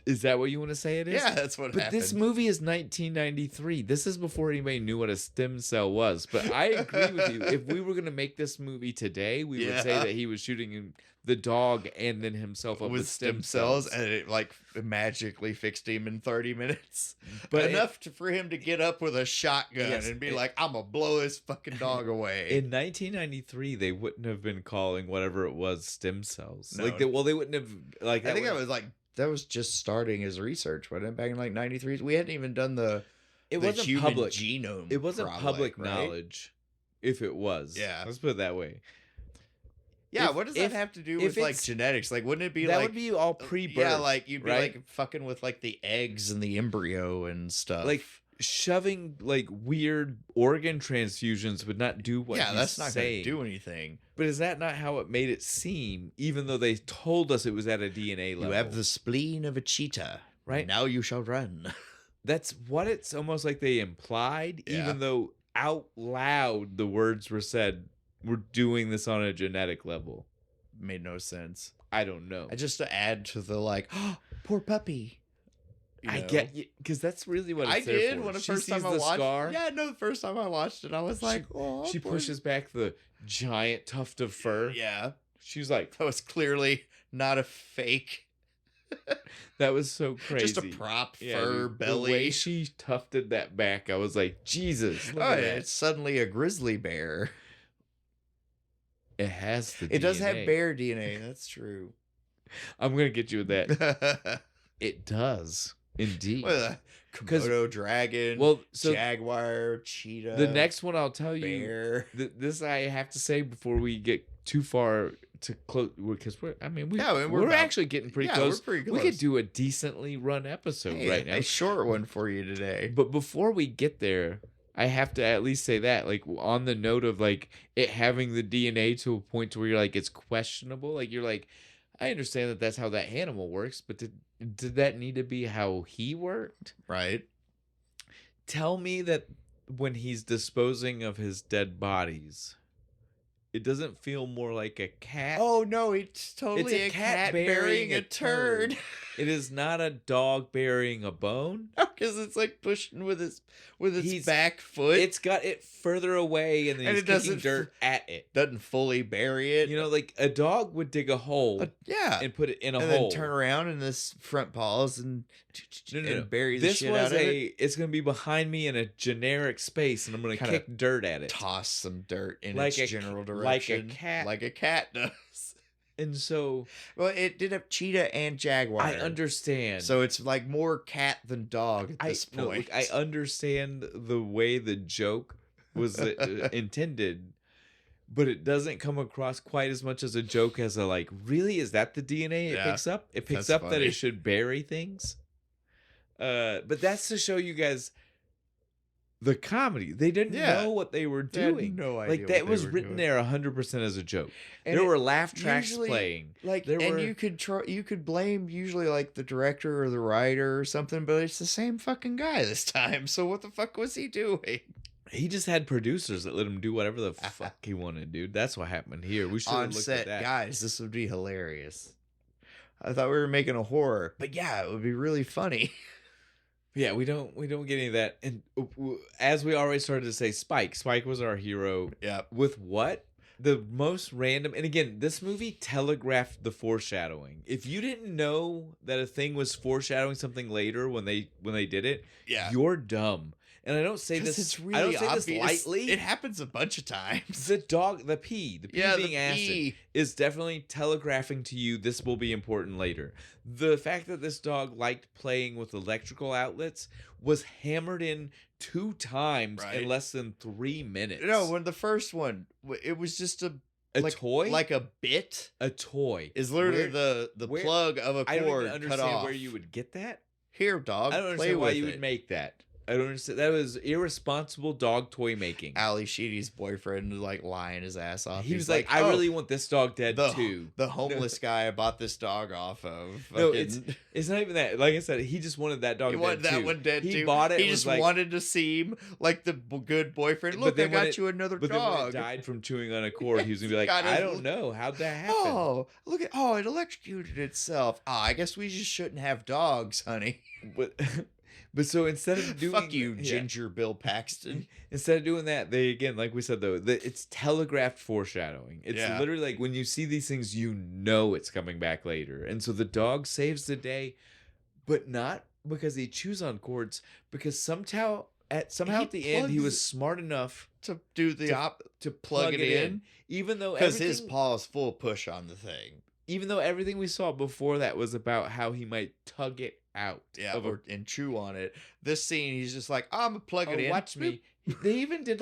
Is that what you want to say it is? Yeah, that's what happened. But this movie is 1993. This is before anybody knew what a stem cell was. But I agree with you. If we were going to make this movie today, we would say that he was shooting the dog and then himself up with stem cells. And it like magically fixed him in 30 minutes. But enough for him to get up with a shotgun and be like, I'm going to blow this fucking dog away. In 1993, they wouldn't have been calling whatever it was stem cells. No. They wouldn't have... I think that was like... That was just starting his research, wasn't it? Back in like 93. We hadn't even done the wasn't human public genome. It wasn't public knowledge. If it was. Yeah. Let's put it that way. Yeah, what does that have to do with like genetics? Like, wouldn't it be that would be all pre-birth? Yeah, like you'd be like fucking with like the eggs and the embryo and stuff. Like shoving like weird organ transfusions would not do what that's not going to do anything. But is that not how it made it seem, even though they told us it was at a DNA level? You have the spleen of a cheetah. Right. Now you shall run. That's what it's almost like they implied, even though out loud the words were said, we're doing this on a genetic level. Made no sense. I don't know. Just to add to the like, oh, poor puppy. I get you, because that's really what it's I did for. when the first time I watched. Scar. Yeah, no, the first time I watched it, I was like, "Oh." She pushes back the giant tuft of fur. Yeah, she's like, "That was clearly not a fake." That was so crazy. Just a prop fur belly. The way she tufted that back, I was like, Jesus! Look at that. It's suddenly a grizzly bear. It has the. It does have bear DNA. That's true. I'm gonna get you with that. It does. Indeed. Komodo dragon, jaguar, cheetah. The next one I'll tell you. Bear. This I have to say before we get too far to close, because we're actually getting pretty close. We're pretty close. We could do a decently run episode right now. A short one for you today. But before we get there, I have to at least say that, like, on the note of like it having the DNA to a point to where you're like it's questionable. Like you're like, I understand that that's how that animal works, but did that need to be how he worked? Right. Tell me that when he's disposing of his dead bodies, it doesn't feel more like a cat. Oh no, it's totally a cat burying a turd. It is not a dog burying a bone. Because it's like pushing with its back foot. It's got it further away and then he's kicking dirt at it. Doesn't fully bury it. You know, like a dog would dig a hole. And put it in a hole. And then turn around in this front paws and bury the shit out of it. It's going to be behind me in a generic space and I'm going to kick dirt at it. Toss some dirt in its general direction. Like a cat. Like a cat does. And so, well, it did have cheetah and jaguar. I understand. So it's like more cat than dog at this point. No, look, I understand the way the joke was intended, but it doesn't come across quite as much as a joke as a like, really? Is that the DNA it picks up? It picks up funny. That it should bury things. But that's to show you guys the comedy. They didn't know what they were doing. They had no idea. Like that was written there 100% as a joke. And there were laugh tracks playing. Like, you could blame usually like the director or the writer or something, but it's the same fucking guy this time. So what the fuck was he doing? He just had producers that let him do whatever the fuck he wanted, dude. That's what happened here. We should have looked at that. Guys, this would be hilarious. I thought we were making a horror, but yeah, it would be really funny. Yeah, we don't get any of that. And as we already started to say, Spike was our hero. Yeah. With what? The most random. And again, this movie telegraphed the foreshadowing. If you didn't know that a thing was foreshadowing something later when they did it, you're dumb. And I don't say this. It's really I don't say obvious. This lightly. It happens a bunch of times. The pee being acid is definitely telegraphing to you this will be important later. The fact that this dog liked playing with electrical outlets was hammered in 2 times in less than 3 minutes. No, when the first one, it was just a toy, like a bit. A toy is literally the plug of a cord. I don't even understand cut off. Where you would get that. Here, dog. I don't understand why you would make that. I don't understand. That was irresponsible dog toy making. Ali Sheedy's boyfriend was like lying his ass off. He was like, I really want this dog dead too. The homeless guy I bought this dog off of. No, it's not even that. Like I said, he just wanted that dog dead too. He wanted that one dead too. He bought it. He just wanted to seem like the good boyfriend. Look, I got you another dog. But then when it died from chewing on a cord, he was going to be like, I don't know. How'd that happen? Oh, look at, it electrocuted itself. I guess we just shouldn't have dogs, honey. But so instead of doing... Fuck you, Ginger Bill Paxton. Instead of doing that, they, again, like we said, though, it's telegraphed foreshadowing. It's literally like when you see these things, you know it's coming back later. And so the dog saves the day, but not because he chews on cords, because somehow at the end, he was smart enough to do to plug it in. Even though because his paw is full push on the thing. Even though everything we saw before that was about how he might tug it out. Yeah, and chew on it. This scene, he's just like, I'm gonna plug it in. Watch me. They even did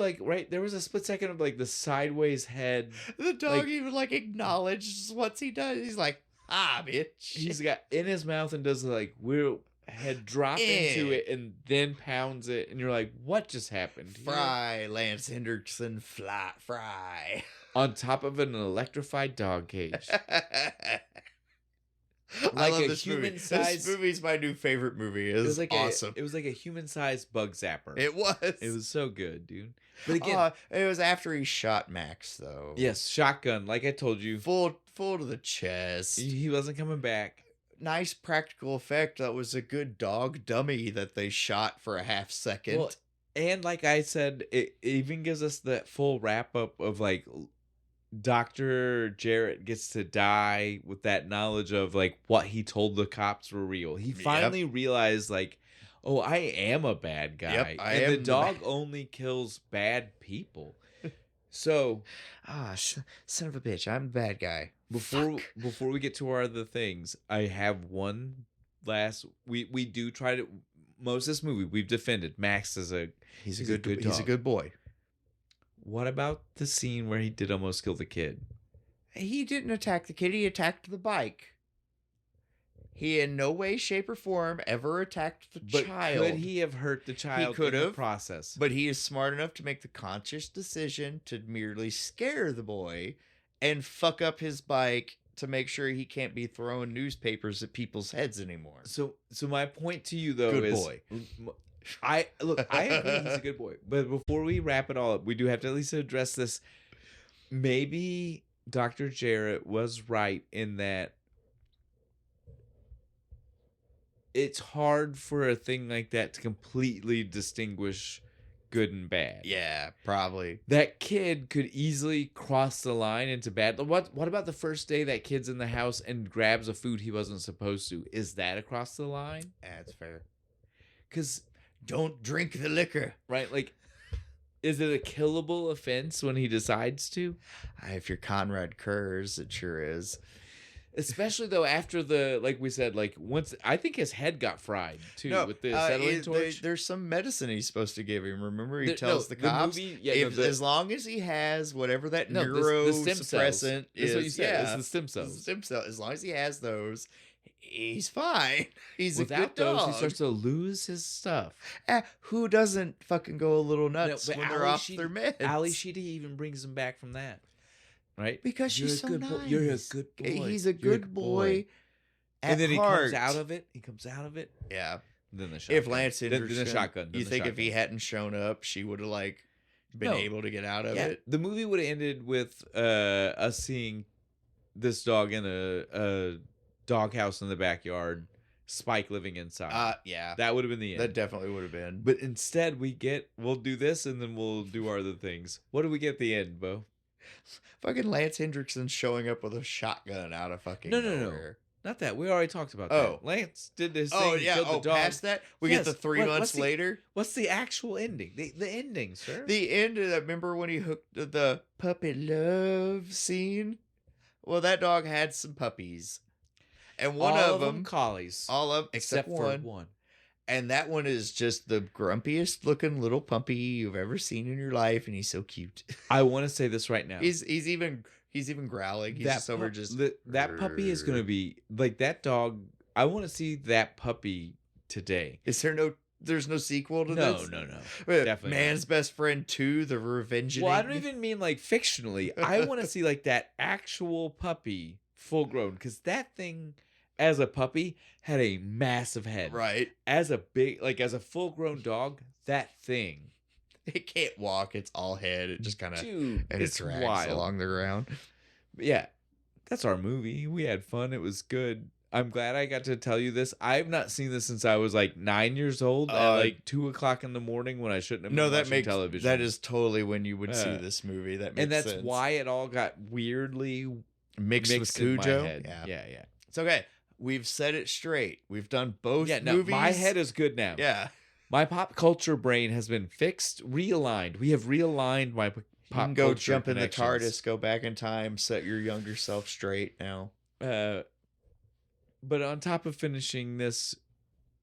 there was a split second of like the sideways head. The dog even acknowledges what he does. He's like, bitch. He's got in his mouth and does weird head drop into it and then pounds it. And you're like, what just happened? Fry, Lance Henriksen, fry. On top of an electrified dog cage. I love this movie. This movie's my new favorite movie. It was awesome. It was like a human-sized bug zapper. It was. It was so good, dude. But again, it was after he shot Max, though. Yes, shotgun, like I told you, full to the chest. He wasn't coming back. Nice practical effect. That was a good dog dummy that they shot for a half second. Well, and like I said, it even gives us that full wrap up of Dr. Jarrett gets to die with that knowledge of what he told the cops were real. He finally realized I am a bad guy. Yep, and the dog only kills bad people. So, son of a bitch, I'm a bad guy. Before we get to our other things, I have one last. We do try to most of this movie we've defended Max as he's a good dog. He's a good boy. What about the scene where he did almost kill the kid? He didn't attack the kid. He attacked the bike. He in no way, shape, or form ever attacked the child. Could he have hurt the child in the process? But he is smart enough to make the conscious decision to merely scare the boy and fuck up his bike to make sure he can't be throwing newspapers at people's heads anymore. So my point to you, though, is... Good boy. I agree he's a good boy. But before we wrap it all up, we do have to at least address this. Maybe Dr. Jarrett was right in that it's hard for a thing like that to completely distinguish good and bad. Yeah, probably. That kid could easily cross the line into bad. What about the first day that kid's in the house and grabs a food he wasn't supposed to? Is that across the line? That's fair. Because don't drink the liquor. Right? Is it a killable offense when he decides to? If you're Conrad Kurz, it sure is. Especially though after the, like we said, like once I think his head got fried too with the acetylene torch. There's some medicine he's supposed to give him. Remember, he tells the cops, as long as he has whatever that the neurosuppressant is, what you said. yeah, it's the stem cells. The stem cell. As long as he has those, he's fine. He's Without a good dog. those, he starts to lose his stuff. Who doesn't fucking go a little nuts when they're off their meds? Ali Sheedy even brings him back from that. Right? Because she's so nice. You're a good boy. He's a good boy. And then heart. He comes out of it. Yeah. Then the shotgun. If Lance Hendrickson, then the shotgun. You think if he hadn't shown up, she would have like been able to get out of it? The movie would have ended with us seeing this dog in a doghouse in the backyard, Spike living inside. Yeah. That would have been the end. That definitely would have been. But instead we'll do this and then we'll do our other things. What do we get at the end, Bo? Fucking Lance Hendrickson showing up with a shotgun out of fucking nowhere. No. Not that. We already talked about that. Lance did this thing. Oh, yeah. Killed the dog. Past that? We get the 3 months later? What's the actual ending? The ending, sir. The end of that, remember when he hooked the puppy love scene? Well, that dog had some puppies. And one all of them collies. All of except for one. And that one is just the grumpiest looking little puppy you've ever seen in your life, and he's so cute. I want to say this right now. He's even growling. He's that puppy is going to be like that dog. I want to see that puppy today. Is there's no sequel to this? No. Definitely Man's Best Friend 2, The Revenge. Well, I don't even mean like fictionally. I want to see like that actual puppy full grown, because that thing as a puppy had a massive head. Right. As a full grown dog, that thing. It can't walk. It's all head. It just kind of and it drags along the ground. But yeah, that's our movie. We had fun. It was good. I'm glad I got to tell you this. I've not seen this since I was like 9 years old at like 2:00 in the morning when I shouldn't have been watching television. That is totally when you would see this movie. That makes sense. And that's why it all got weirdly mixed with Cujo. In my head. Yeah. It's okay. We've said it straight. We've done both movies. My head is good now. Yeah. My pop culture brain has been fixed, realigned. We have realigned my pop culture. You can go jump in the TARDIS, go back in time, set your younger self straight now. But on top of finishing this,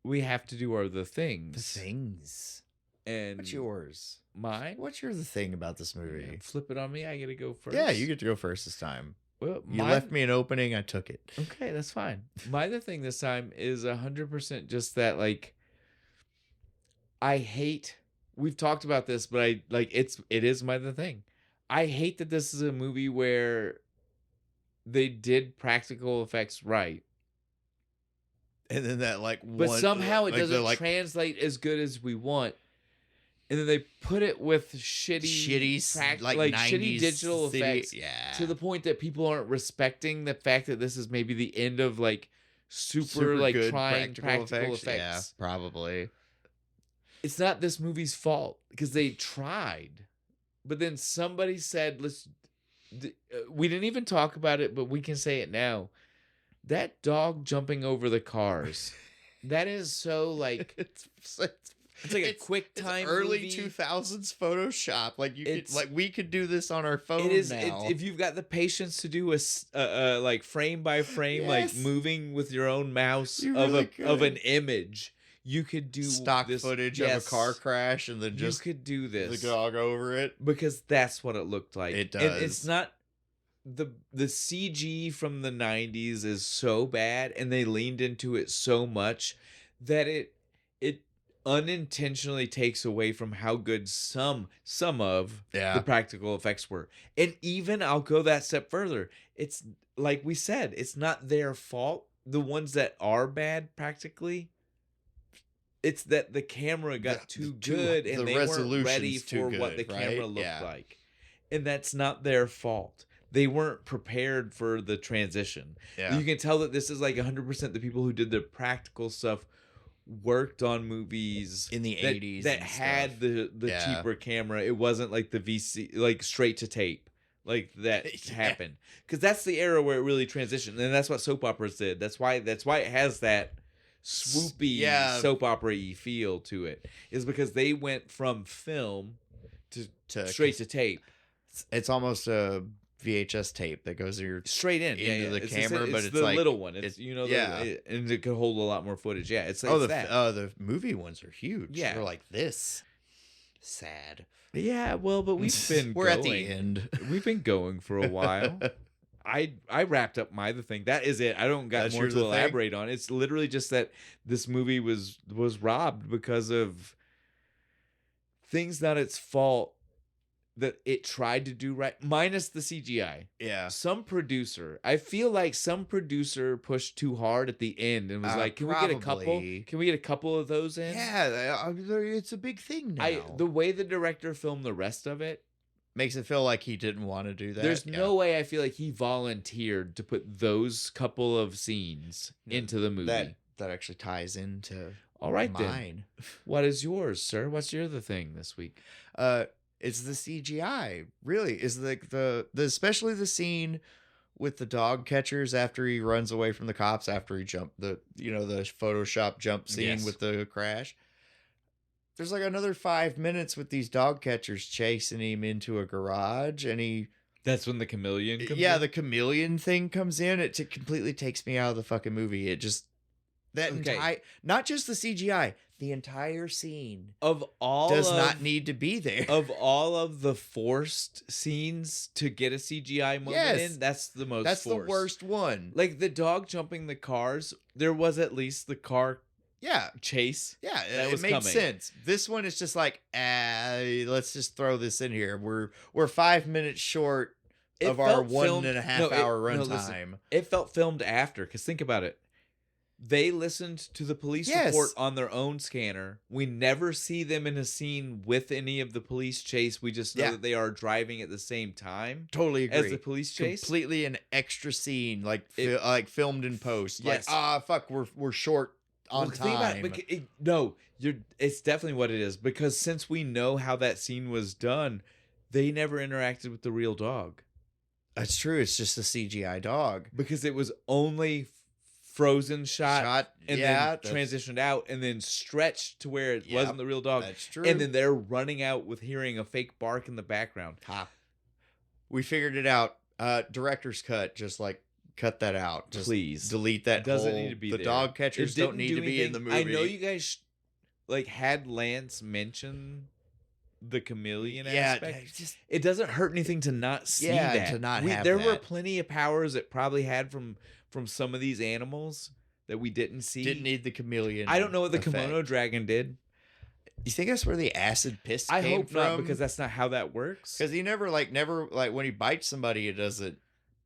we have to do our other things. The things. And what's yours? Mine? What's your thing about this movie? Yeah, flip it on me. I get to go first. Yeah, you get to go first this time. Well, you left me an opening. I took it. Okay, that's fine. My other thing this time is 100% just that, like, I hate. We've talked about this, but it is my other thing. I hate that this is a movie where they did practical effects right. And then that but somehow it doesn't translate as good as we want. And then they put it with shitty digital effects to the point that people aren't respecting the fact that this is maybe the end of super good trying practical effects. Yeah, probably. It's not this movie's fault because they tried. But then somebody said, we didn't even talk about it, but we can say it now. That dog jumping over the cars, that is so it's like a quick time early movie. 2000s Photoshop. We could do this on our phone now. If you've got the patience to do a frame by frame, moving with your own mouse of an image, you could do stock footage of a car crash and then just you could do this the dog over it, because that's what it looked like. It does. And it's not the CG from the 90s is so bad, and they leaned into it so much that it unintentionally takes away from how good some of the practical effects were. And even I'll go that step further. It's like we said, it's not their fault. The ones that are bad practically, it's that the camera got too good and they weren't ready for what the camera looked like. And that's not their fault. They weren't prepared for the transition. Yeah. You can tell that this is 100% the people who did the practical stuff worked on movies in the 80s that had the cheaper camera. It wasn't like the VC, straight to tape, that happened. Because that's the era where it really transitioned, and that's what soap operas did. That's why it has that swoopy soap opera-y feel to it. Is because they went from film to straight to tape. It's almost a VHS tape that goes straight in into the camera, but it's the like little one. It's and it could hold a lot more footage. Yeah, it's that. The movie ones are huge. Yeah, they're like this. Sad. Yeah, well, but we're at the end. We've been going for a while. I wrapped up the thing. That is it. I don't got more to elaborate on. It's literally just that this movie was robbed because of things not its fault that it tried to do right, minus the CGI. Yeah. I feel like some producer pushed too hard at the end and was like, Can we get a couple of those in? Yeah, it's a big thing now. The way the director filmed the rest of it makes it feel like he didn't want to do that. There's no way I feel like he volunteered to put those couple of scenes into the movie. That actually ties into all right mine. Then. What is yours, sir? What's your other thing this week? It's the CGI. Really, is like the especially the scene with the dog catchers after he runs away from the cops after he jumped the Photoshop jump scene with the crash. There's like another 5 minutes with these dog catchers chasing him into a garage, and that's when the chameleon comes in? the chameleon thing comes in. It completely takes me out of the fucking movie. It just not just the CGI, the entire scene does not need to be there. Of all of the forced scenes to get a CGI moment in, that's the most That's forced. The worst one. Like the dog jumping the cars, there was at least the car chase. Yeah, it made sense. This one is just like, let's just throw this in here. We're 5 minutes short of our 1.5 hour runtime. It felt filmed after, because think about it. They listened to the police report on their own scanner. We never see them in a scene with any of the police chase. We just know that they are driving at the same time. Totally agree. As the police chase. Completely an extra scene, like filmed in post. Yes. Like, fuck, we're short on time. It's definitely what it is. Because since we know how that scene was done, they never interacted with the real dog. That's true. It's just a CGI dog. Because it was only frozen shot and then transitioned out and then stretched to where it wasn't the real dog. That's true. And then they're running out with hearing a fake bark in the background. We figured it out. Director's cut, just like cut that out. Just please delete that. Doesn't need to be the there. Dog catchers don't need to be in the movie. I know you guys had Lance mention the chameleon aspect. It doesn't hurt anything to not see that. To not have there that. were plenty of powers it probably had from some of these animals that we didn't see. Didn't need the chameleon. I don't know what the kimono dragon did. You think that's where the acid piss came from? I hope not, because that's not how that works. Because he never when he bites somebody, it doesn't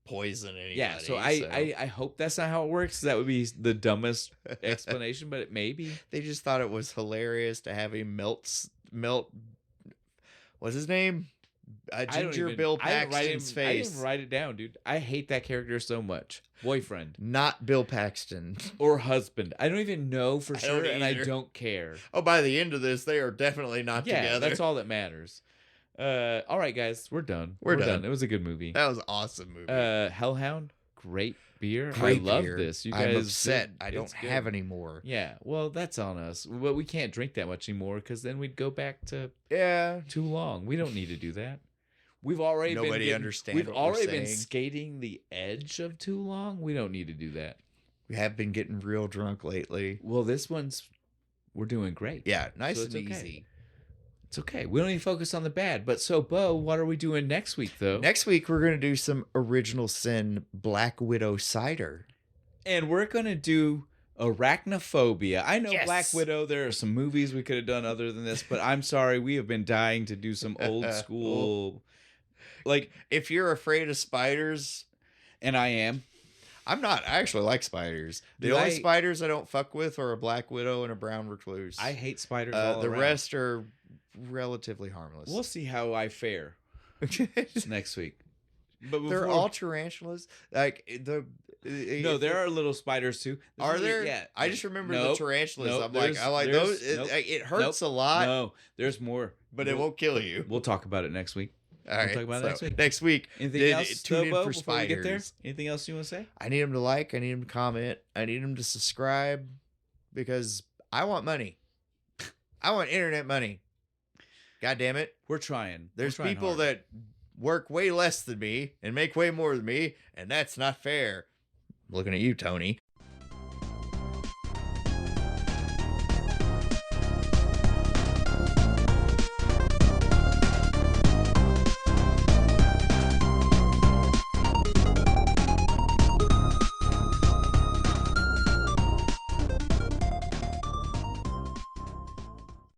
poison anybody. Yeah, so I hope that's not how it works. That would be the dumbest explanation, but it may be. They just thought it was hilarious to have him melt. What's his name? Ginger Bill Paxton's face. I didn't write it down, dude. I hate that character so much. Boyfriend. Not Bill Paxton. Or husband. I don't even know for sure, and I don't care. Oh, by the end of this, they are definitely not together. Yeah, that's all that matters. All right, guys. We're done. We're done. It was a good movie. That was an awesome movie. Hellhound. Great beer. Great I love beer. this. You I'm guys upset. I don't have any more. Yeah, well, that's on us. But we can't drink that much anymore because then we'd go back to too long. We don't need to do that. We've already been skating the edge of too long. We don't need to do that. We have been getting real drunk lately. Well, we're doing great. Yeah, nice and easy. It's okay. We don't need to focus on the bad. But so, Bo, what are we doing next week, though? Next week, we're going to do some Original Sin Black Widow cider. And we're going to do Arachnophobia. I know Black Widow, there are some movies we could have done other than this, but I'm sorry. We have been dying to do some old school. Like, if you're afraid of spiders. And I am. I'm not. I actually like spiders. The only spiders I don't fuck with are a black widow and a brown recluse. I hate spiders all the around. rest are relatively harmless. We'll see how I fare next week. But they're all tarantulas. Like there are little spiders too. Are there? Yeah. I just remember the tarantulas. I like those. It hurts a lot. No, there's more, but it won't kill you. We'll talk about it next week. All right. We'll talk about it next week. Next week. Anything else? Tune in for spiders. We get there? Anything else you want to say? I need them to like. I need them to comment. I need them to subscribe because I want money. I want internet money. God damn it. We're trying. There's people that work way less than me and make way more than me, and that's not fair. I'm looking at you, Tony.